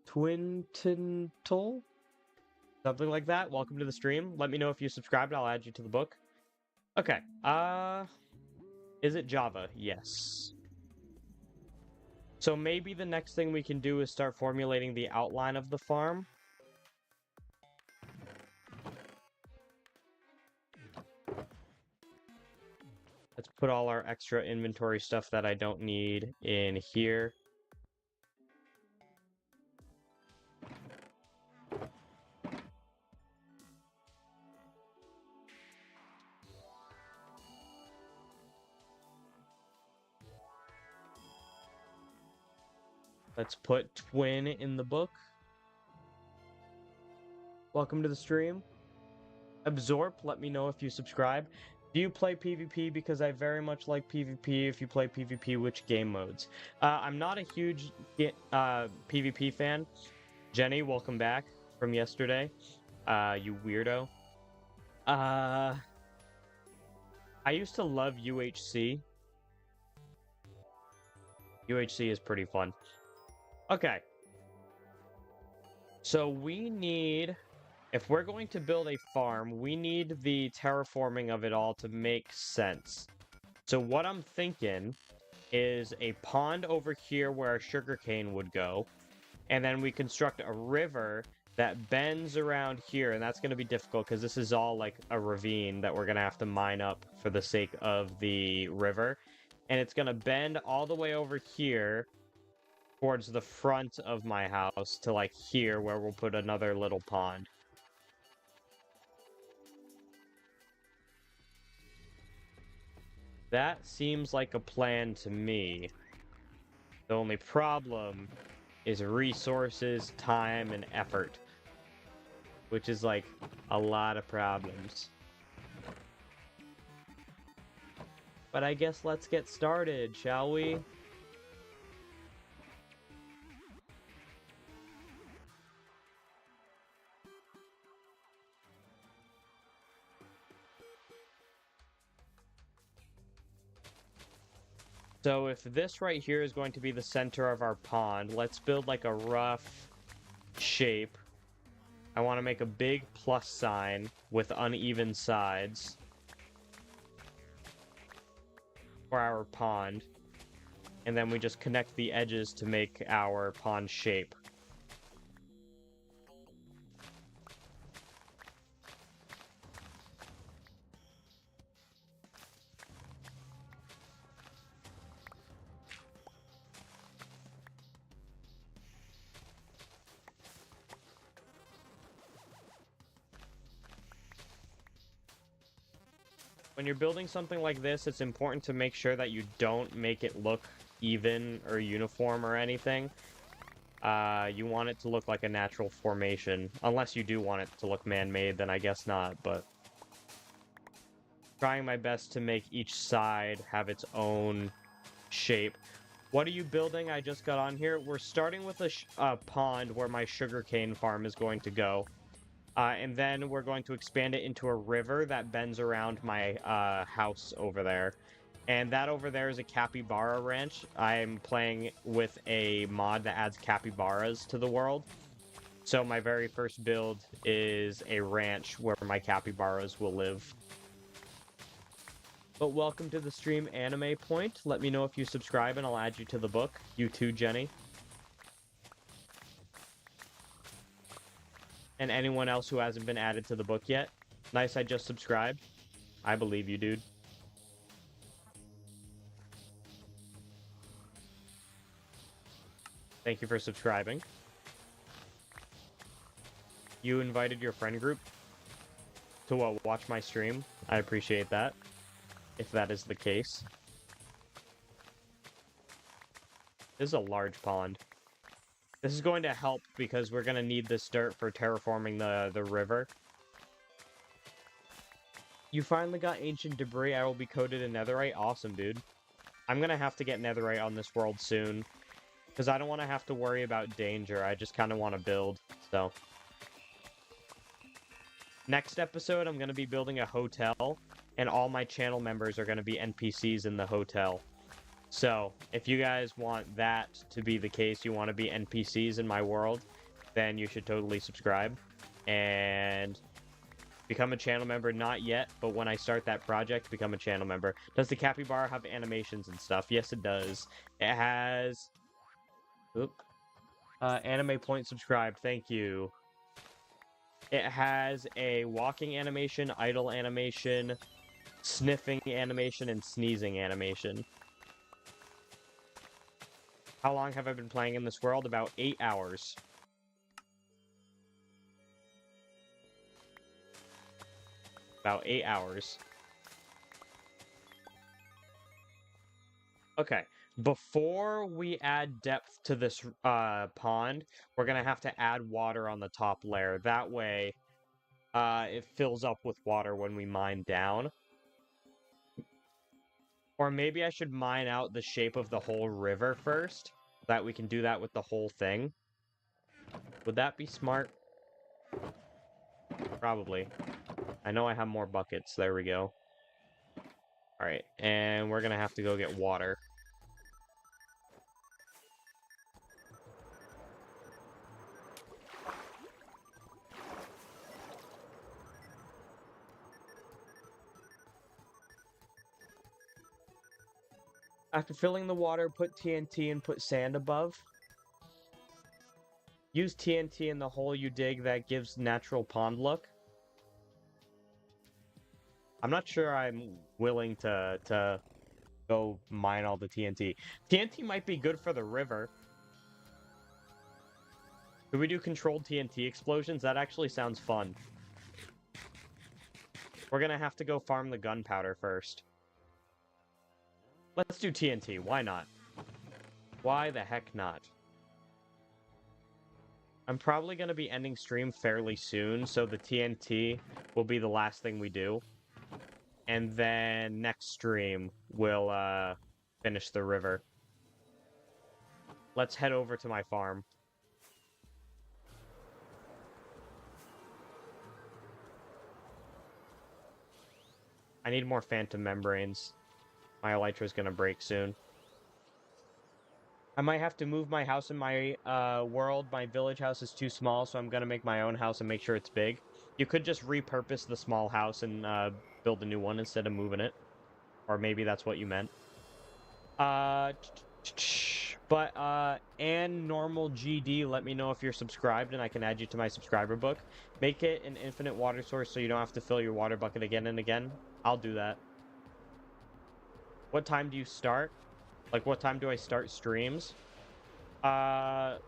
Twintintle? Something like that. Welcome to the stream. Let me know if you subscribed. I'll add you to the book. Okay. Is it Java? Yes. So maybe the next thing we can do is start formulating the outline of the farm. Let's put all our extra inventory stuff that I don't need in here. Let's put twin in the book. Welcome to the stream. Absorb, let me know if you subscribe. Do you play PvP? Because I very much like PvP. If you play PvP, which game modes? I'm not a huge PvP fan. Jenny, welcome back from yesterday. You weirdo. I used to love UHC. UHC is pretty fun. Okay. So we need... If we're going to build a farm, we need the terraforming of it all to make sense. So what I'm thinking is a pond over here where a sugarcane would go, and then we construct a river that bends around here, and that's going to be difficult because this is all like a ravine that we're going to have to mine up for the sake of the river. And it's going to bend all the way over here towards the front of my house to like here where we'll put another little pond. That seems like a plan to me. The only problem is resources, time, and effort. Which is like a lot of problems. But I guess let's get started, shall we? So if this right here is going to be the center of our pond, let's build like a rough shape. I want to make a big plus sign with uneven sides for our pond. And then we just connect the edges to make our pond shape. When you're building something like this, it's important to make sure that you don't make it look even or uniform or anything. You want it to look like a natural formation. Unless you do want it to look man-made, then I guess not, but... Trying my best to make each side have its own shape. What are you building? I just got on here. We're starting with a pond where my sugarcane farm is going to go. And then we're going to expand it into a river that bends around my house over there. And that over there is a capybara ranch. I'm playing with a mod that adds capybaras to the world. So my very first build is a ranch where my capybaras will live. But welcome to the stream, Anime Point. Let me know if you subscribe and I'll add you to the book. You too, Jenny. And anyone else who hasn't been added to the book yet. Nice, I just subscribed. I believe you, dude. Thank you for subscribing. You invited your friend group to watch my stream. I appreciate that, if that is the case. This is a large pond. This is going to help because we're going to need this dirt for terraforming the river. You finally got ancient debris. I will be coated in netherite. Awesome, dude. I'm going to have to get netherite on this world soon. Because I don't want to have to worry about danger. I just kind of want to build, so. Next episode, I'm going to be building a hotel. And all my channel members are going to be NPCs in the hotel. So, if you guys want that to be the case, you want to be NPCs in my world, then you should totally subscribe. And become a channel member. Not yet, but when I start that project, become a channel member. Does the capybara have animations and stuff? Yes, it does. It has... Oop. Anime Point subscribed. Thank you. It has a walking animation, idle animation, sniffing animation, and sneezing animation. How long have I been playing in this world? About 8 hours. About 8 hours. Okay. Before we add depth to this pond, we're going to have to add water on the top layer. That way, it fills up with water when we mine down. Or maybe I should mine out the shape of the whole river first, so that we can do that with the whole thing. Would that be smart? Probably. I know I have more buckets. There we go. Alright, and we're going to have to go get water. After filling the water, put TNT and put sand above. Use TNT in the hole you dig that gives natural pond look. I'm not sure I'm willing to go mine all the TNT. TNT might be good for the river. Could we do controlled TNT explosions? That actually sounds fun. We're gonna have to go farm the gunpowder first. Let's do TNT. Why not? Why the heck not? I'm probably going to be ending stream fairly soon, so the TNT will be the last thing we do. And then next stream, we'll finish the river. Let's head over to my farm. I need more phantom membranes. My elytra's going to break soon. I might have to move my house in my world. My village house is too small, so I'm going to make my own house and make sure it's big. You could just repurpose the small house and build a new one instead of moving it. Or maybe that's what you meant. And normal GD, let me know if you're subscribed and I can add you to my subscriber book. Make it an infinite water source so you don't have to fill your water bucket again and again. I'll do that. What time do you start? Like, what time do I start streams? The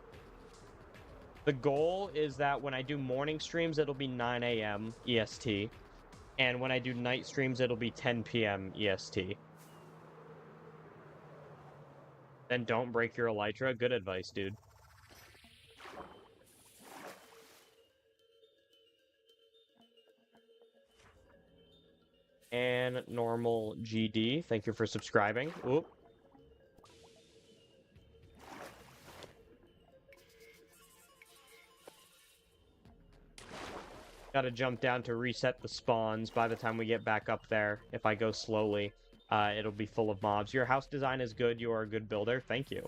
goal is that when I do morning streams, it'll be 9 a.m. EST. And when I do night streams, it'll be 10 p.m. EST. Then don't break your elytra. Good advice, dude. And normal GD, thank you for subscribing. Oop. Gotta jump down to reset the spawns. By the time we get back up there, if I go slowly, it'll be full of mobs. Your house design is good. You are a good builder. Thank you.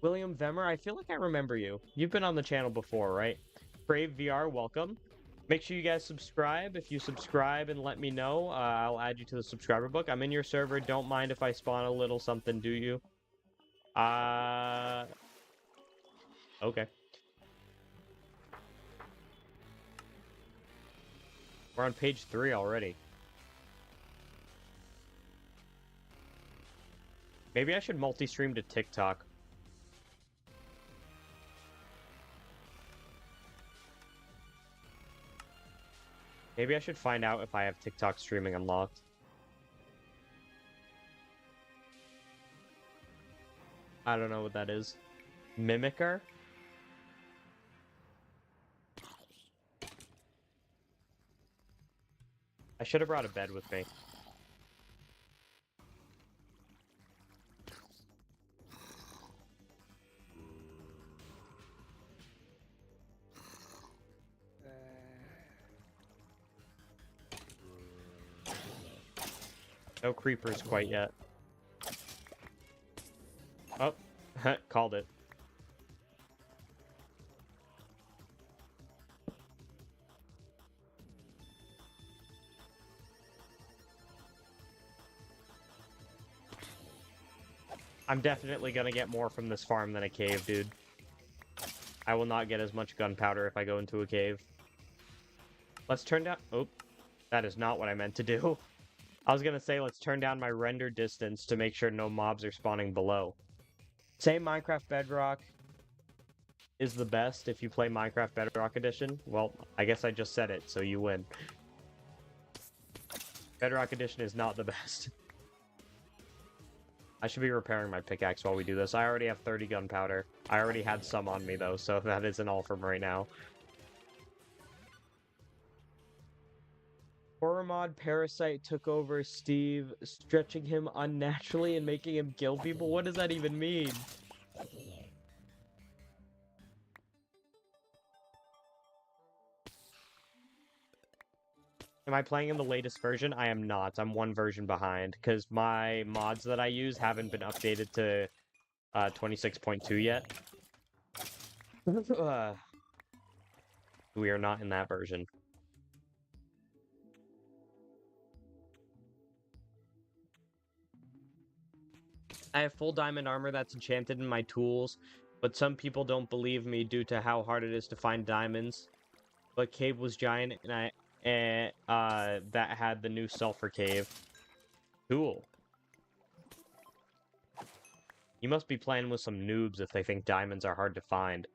William Vemmer, I feel like I remember you. You've been on the channel before, right? Brave VR, welcome. Make sure you guys subscribe. If you subscribe and let me know, I'll add you to the subscriber book. I'm in your server. Don't mind if I spawn a little something, do you? Okay. We're on page 3 already. Maybe I should multi-stream to TikTok. Maybe I should find out if I have TikTok streaming unlocked. I don't know what that is. Mimicker? I should have brought a bed with me. No creepers quite yet. Oh, called it. I'm definitely gonna get more from this farm than a cave, dude. I will not get as much gunpowder if I go into a cave. Let's turn down... Oh, that is not what I meant to do. I was gonna say, let's turn down my render distance to make sure no mobs are spawning below. Say Minecraft Bedrock is the best if you play Minecraft Bedrock Edition. Well, I guess I just said it, so you win. Bedrock Edition is not the best. I should be repairing my pickaxe while we do this. I already have 30 gunpowder. I already had some on me, though, so that isn't all from right now. Horror mod Parasite took over Steve, stretching him unnaturally and making him kill people? What does that even mean? Am I playing in the latest version? I am not. I'm one version behind, because my mods that I use haven't been updated to 26.2 yet. We are not in that version. I have full diamond armor that's enchanted in my tools, but some people don't believe me due to how hard it is to find diamonds. But cave was giant, and that had the new sulfur cave. Cool. You must be playing with some noobs if they think diamonds are hard to find.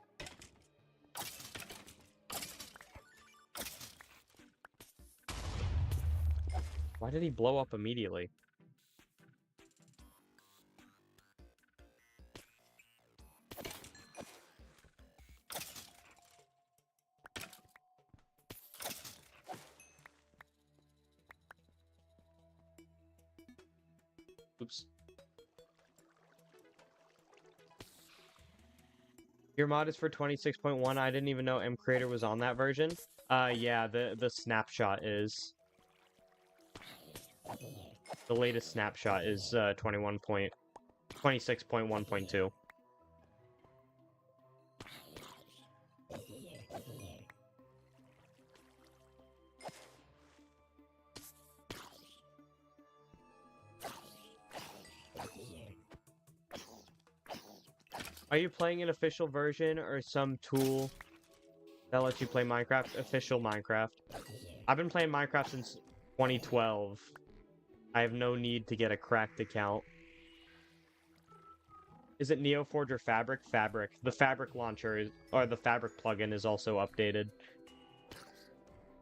Why did he blow up immediately? Oops. Your mod is for 26.1. I didn't even know mcreator was on that version. Yeah, the snapshot is. The latest snapshot is 26.1.2. Are you playing an official version or some tool that lets you play Minecraft? Official Minecraft. I've been playing Minecraft since 2012. I have no need to get a cracked account. Is it Neoforge or Fabric? Fabric. The Fabric launcher is, or the Fabric plugin is also updated.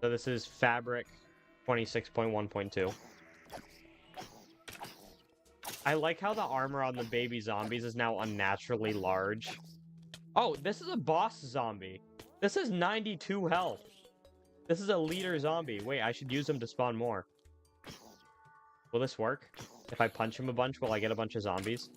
So this is Fabric 26.1.2. I like how the armor on the baby zombies is now unnaturally large. Oh, this is a boss zombie. This is 92 health. This is a leader zombie. Wait, I should use him to spawn more. Will this work? If I punch him a bunch, will I get a bunch of zombies?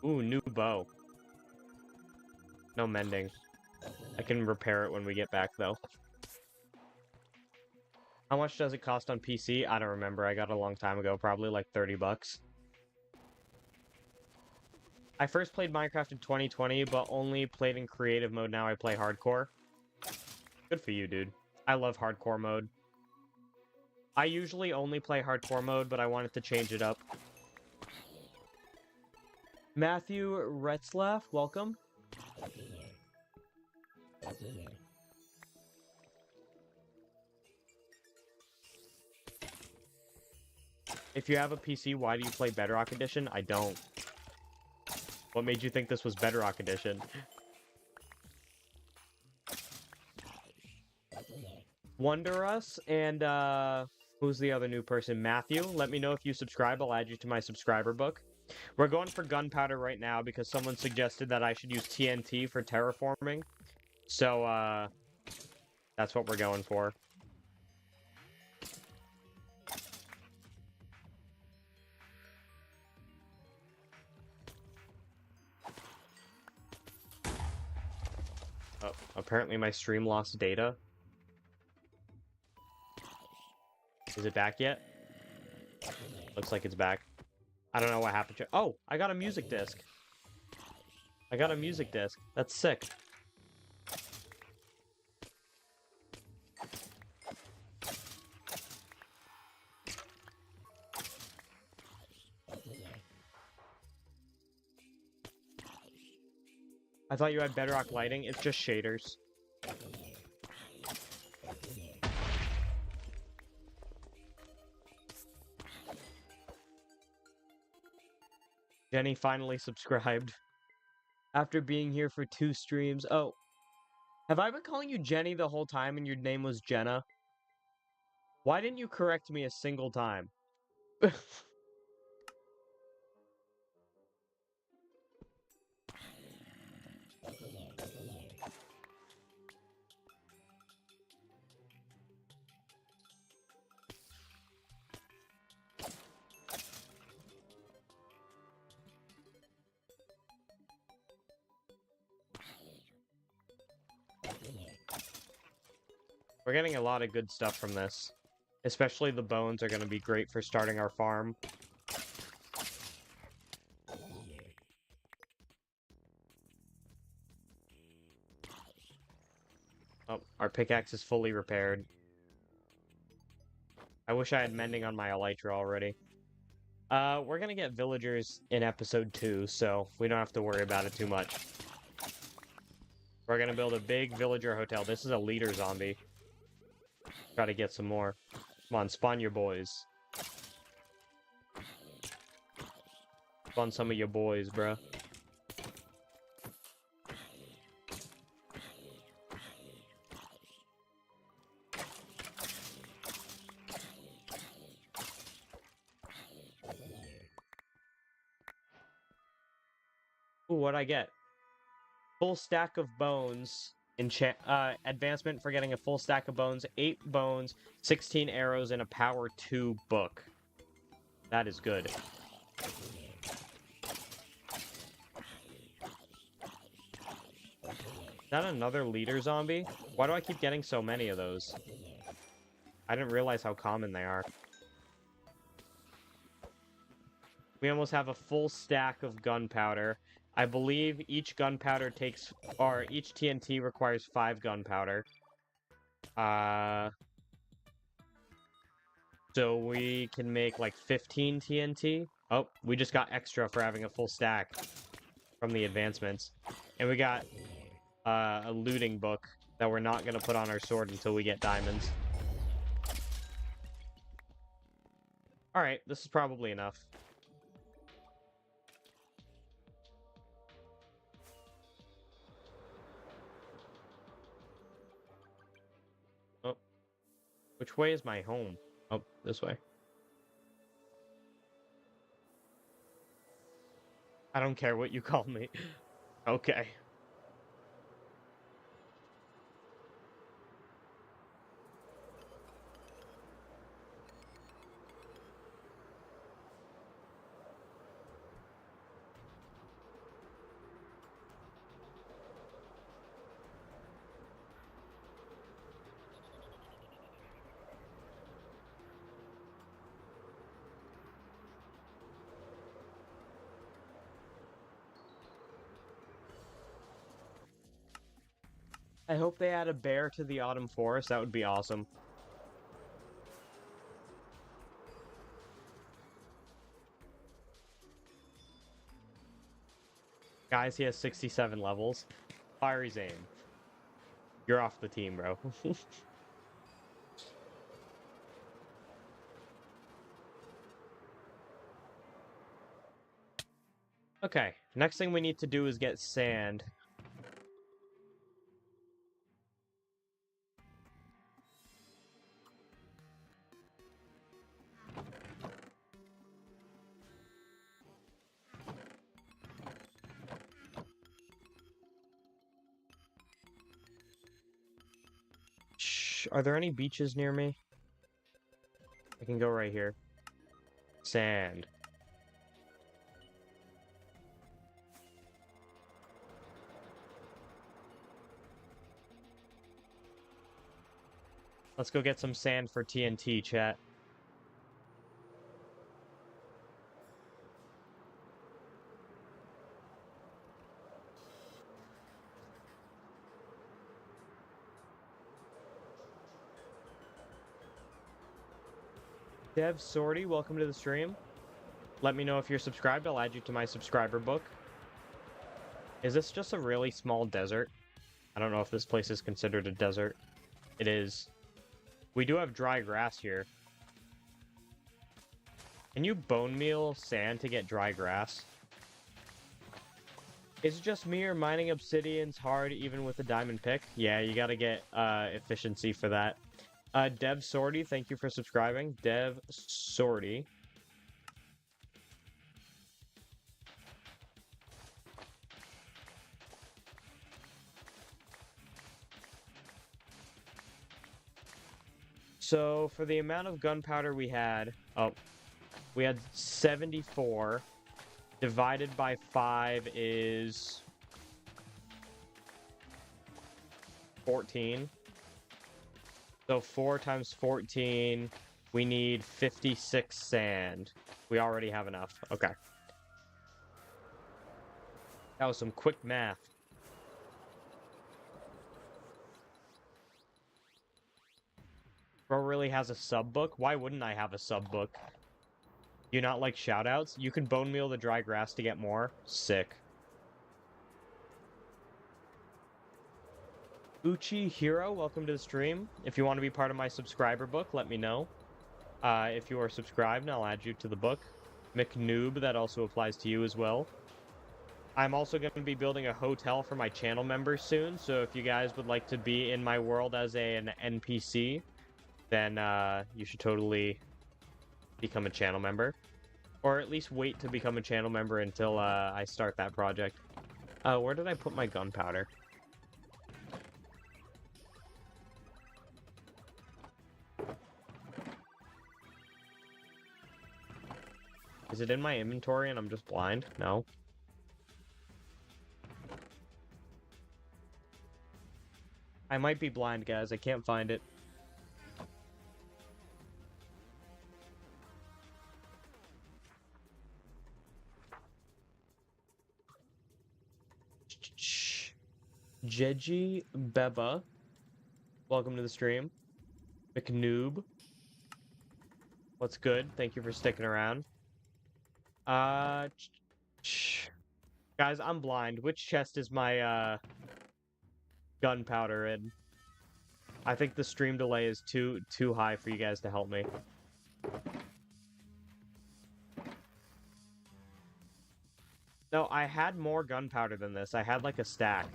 Ooh, new bow. No mending. I can repair it when we get back, though. How much does it cost on PC? I don't remember. I got it a long time ago. Probably like 30 bucks. I first played Minecraft in 2020, but only played in creative mode. Now I play hardcore. Good for you, dude. I love hardcore mode. I usually only play hardcore mode, but I wanted to change it up. Matthew Retzlaff, welcome. If you have a PC, why do you play Bedrock Edition? I don't. What made you think this was Bedrock Edition? Wonderus and, who's the other new person? Matthew? Let me know if you subscribe. I'll add you to my subscriber book. We're going for gunpowder right now because someone suggested that I should use TNT for terraforming. So, that's what we're going for. Oh, apparently my stream lost data. Is it back yet? Looks like it's back. I don't know what happened to it. Oh, I got a music disc. I got a music disc. That's sick. I thought you had bedrock lighting. It's just shaders. Jenny finally subscribed. After being here for 2 streams. Oh. Have I been calling you Jenny the whole time and your name was Jenna? Why didn't you correct me a single time? We're getting a lot of good stuff from this. Especially the bones are going to be great for starting our farm. Oh, our pickaxe is fully repaired. I wish I had mending on my elytra already. We're gonna get villagers in episode 2, so we don't have to worry about it too much. We're gonna build a big villager hotel. This is a leader zombie. Gotta get some more. Come on, spawn your boys. Spawn some of your boys, bruh. Ooh, what'd I get? Full stack of bones. Advancement for getting a full stack of bones. 8 bones, 16 arrows, and a power 2 book. That is good. Is that another leader zombie? Why do I keep getting so many of those? I didn't realize how common they are. We almost have a full stack of gunpowder. I believe each gunpowder takes, or each TNT requires 5 gunpowder. So we can make like 15 TNT. Oh, we just got extra for having a full stack from the advancements. And we got a looting book that we're not going to put on our sword until we get diamonds. Alright, this is probably enough. Oh. Which way is my home? Oh, this way. I don't care what you call me. Okay. I hope they add a bear to the Autumn Forest. That would be awesome. Guys, he has 67 levels. Fiery Zane. You're off the team, bro. Okay, next thing we need to do is get sand. Shh, are there any beaches near me? I can go right here. Sand. Let's go get some sand for TNT, chat. Dev Sorty, welcome to the stream. Let me know if you're subscribed. I'll add you to my subscriber book. Is this just a really small desert? I don't know if this place is considered a desert. It is. We do have dry grass here. Can you bone meal sand to get dry grass? Is it just me or mining obsidian's hard even with a diamond pick? Yeah, you gotta get efficiency for that. Dev Sorty, thank you for subscribing. Dev Sorty. So, for the amount of gunpowder we had... Oh. We had 74. Divided by 5 is... 14. So 4 times 14, we need 56 sand. We already have enough. Okay. That was some quick math. Bro really has a sub book? Why wouldn't I have a sub book? You not like shoutouts? You can bone meal the dry grass to get more? Sick. Uchi Hero, welcome to the stream. If you want to be part of my subscriber book, let me know. If you are subscribed, I'll add you to the book. McNoob, that also applies to you as well. I'm also going to be building a hotel for my channel members soon, so if you guys would like to be in my world as an NPC, then you should totally become a channel member. Or at least wait to become a channel member until I start that project. Where did I put my gunpowder? Is it in my inventory and I'm just blind? No. I might be blind, guys. I can't find it. Jeji Beba, welcome to the stream. McNoob, what's good? Thank you for sticking around. Guys, I'm blind. Which chest is my gunpowder in? I think the stream delay is too high for you guys to help me. No, I had more gunpowder than this. I had like a stack.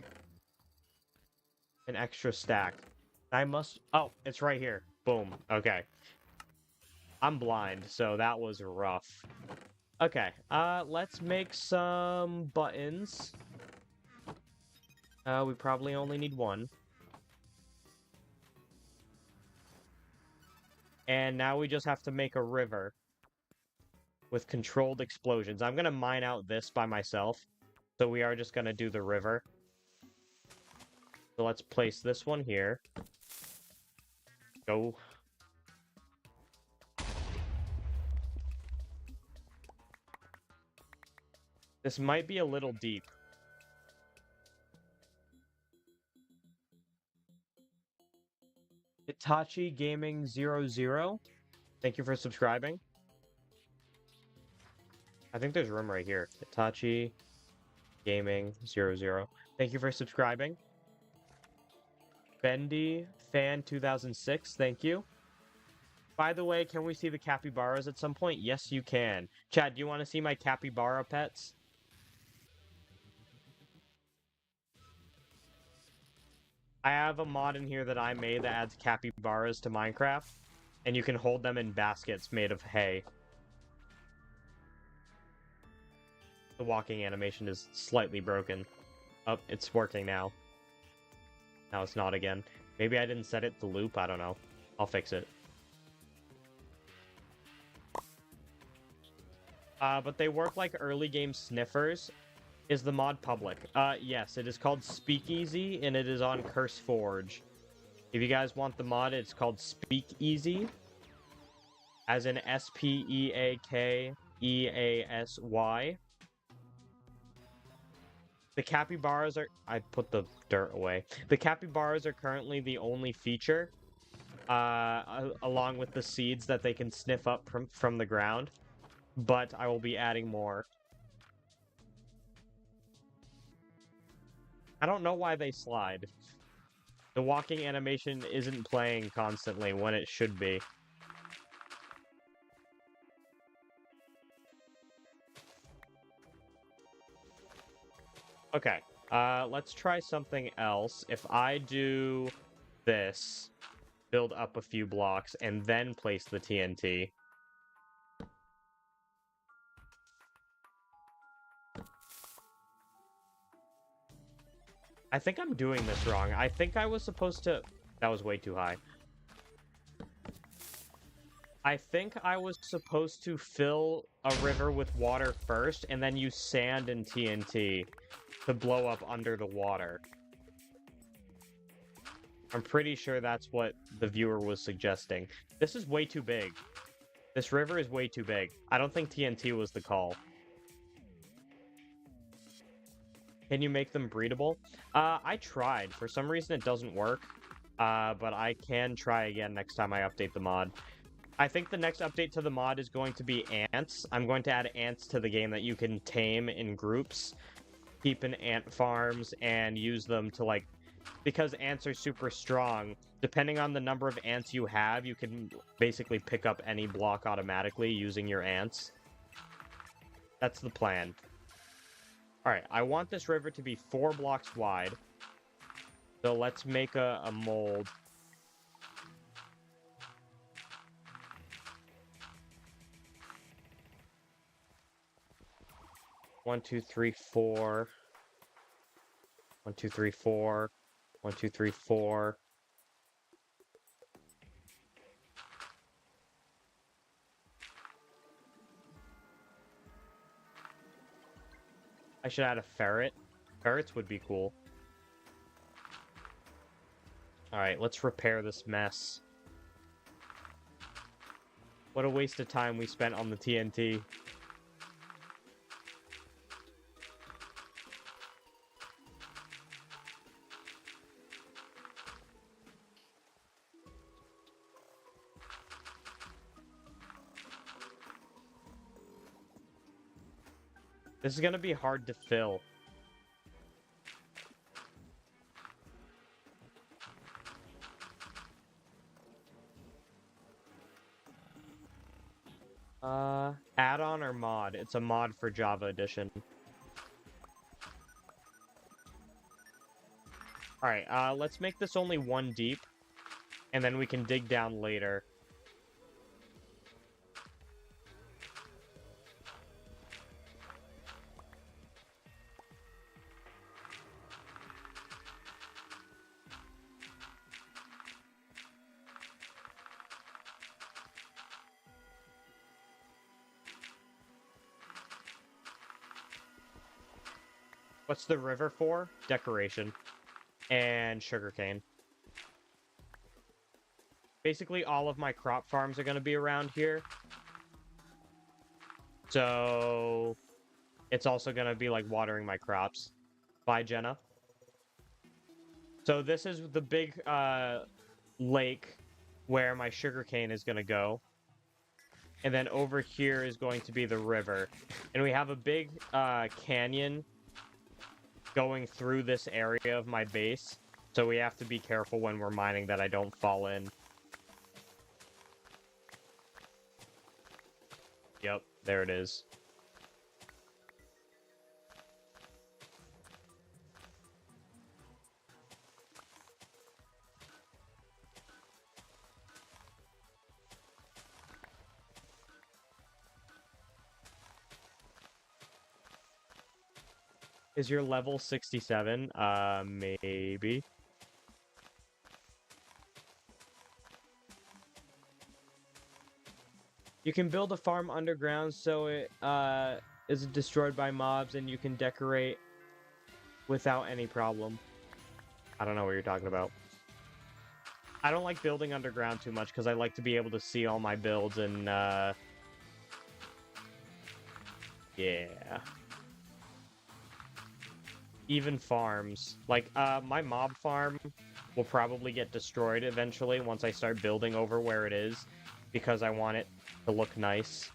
An extra stack. I must... Oh, it's right here. Boom. Okay. I'm blind, so that was rough. Okay, let's make some buttons. We probably only need one. And now we just have to make a river with controlled explosions. I'm gonna mine out this by myself. So we are just gonna do the river. So let's place this one here. Go. This might be a little deep. Itachi Gaming 00. Thank you for subscribing. I think there's room right here. Itachi Gaming 00. Thank you for subscribing. Bendy Fan 2006. Thank you. By the way, can we see the capybaras at some point? Yes, you can. Chad, do you want to see my capybara pets? I have a mod in here that I made that adds capybaras to Minecraft, and you can hold them in baskets made of hay. The walking animation is slightly broken. Oh, it's working now. Now it's not again. Maybe I didn't set it to loop, I don't know. I'll fix it. But they work like early game sniffers. Is the mod public? Yes, it is called Speakeasy, and it is on CurseForge. If you guys want the mod, it's called Speakeasy. As in SPEAKEASY. The capybaras are... I put the dirt away. The capybaras are currently the only feature, along with the seeds that they can sniff up from the ground. But I will be adding more. I don't know why they slide. The walking animation isn't playing constantly when it should be. Okay, let's try something else. If I do this, build up a few blocks, and then place the TNT... I think I'm doing this wrong. I think I was supposed to... That was way too high. I think I was supposed to fill a river with water first, and then use sand and TNT to blow up under the water. I'm pretty sure that's what the viewer was suggesting. This is way too big. This river is way too big. I don't think TNT was the call. Can you make them breedable? I tried. For some reason, it doesn't work. But I can try again next time I update the mod. I think the next update to the mod is going to be ants. I'm going to add ants to the game that you can tame in groups, keep in ant farms, and use them to, like... Because ants are super strong, depending on the number of ants you have, you can basically pick up any block automatically using your ants. That's the plan. Alright, I want this river to be 4 blocks wide. So let's make a mold. One, two, three, 4. 1, 2, 3, 4. 1, 2, 3, 4. I should add a ferret. Ferrets would be cool. Alright, let's repair this mess. What a waste of time we spent on the TNT. This is gonna be hard to fill. Add-on or mod? It's a mod for Java Edition. Alright, let's make this only 1 deep, and then we can dig down later. What's the river for? Decoration. And sugarcane. Basically, all of my crop farms are going to be around here. So, it's also going to be, like, watering my crops. Bye, Jenna. So, this is the big, lake where my sugarcane is going to go. And then over here is going to be the river. And we have a big canyon going through this area of my base. So we have to be careful when we're mining that I don't fall in. Yep, there it is. Is your level 67? Maybe. You can build a farm underground so it isn't destroyed by mobs and you can decorate without any problem. I don't know what you're talking about. I don't like building underground too much because I like to be able to see all my builds and yeah. Even farms. Like, my mob farm will probably get destroyed eventually once I start building over where it is, because I want it to look nice.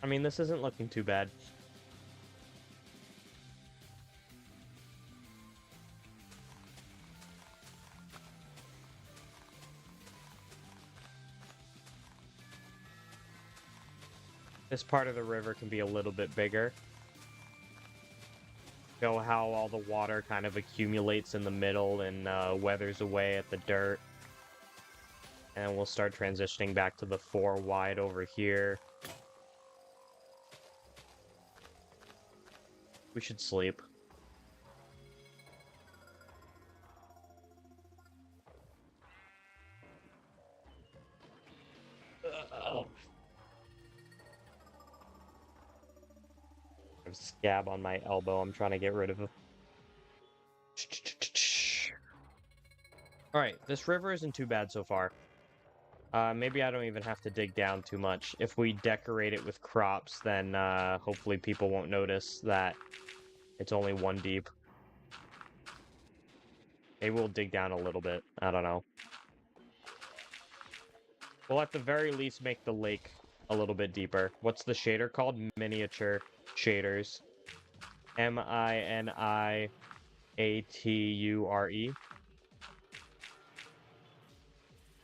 I mean, this isn't looking too bad. This part of the river can be a little bit bigger. Show how all the water kind of accumulates in the middle and weathers away at the dirt. And we'll start transitioning back to the 4 wide over here. We should sleep. A scab on my elbow. I'm trying to get rid of it. Alright, this river isn't too bad so far. Maybe I don't even have to dig down too much. If we decorate it with crops, then hopefully people won't notice that it's only 1 deep. Maybe we'll dig down a little bit. I don't know. We'll at the very least make the lake a little bit deeper. What's the shader called? Miniature shaders. Miniature.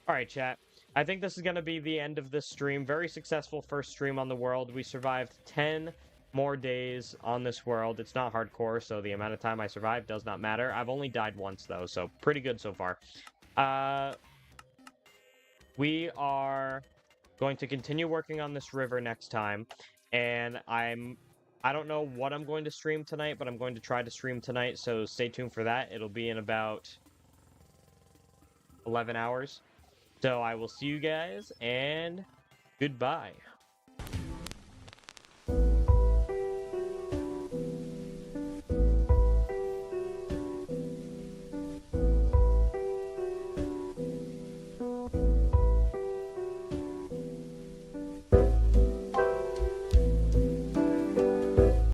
Alright, chat. I think this is going to be the end of this stream. Very successful first stream on the world. We survived 10 more days on this world. It's not hardcore, so the amount of time I survived does not matter. I've only died once, though, so pretty good so far. We are going to continue working on this river next time, and I don't know what I'm going to stream tonight, but I'm going to try to stream tonight, so stay tuned for that. It'll be in about 11 hours. So I will see you guys, and goodbye.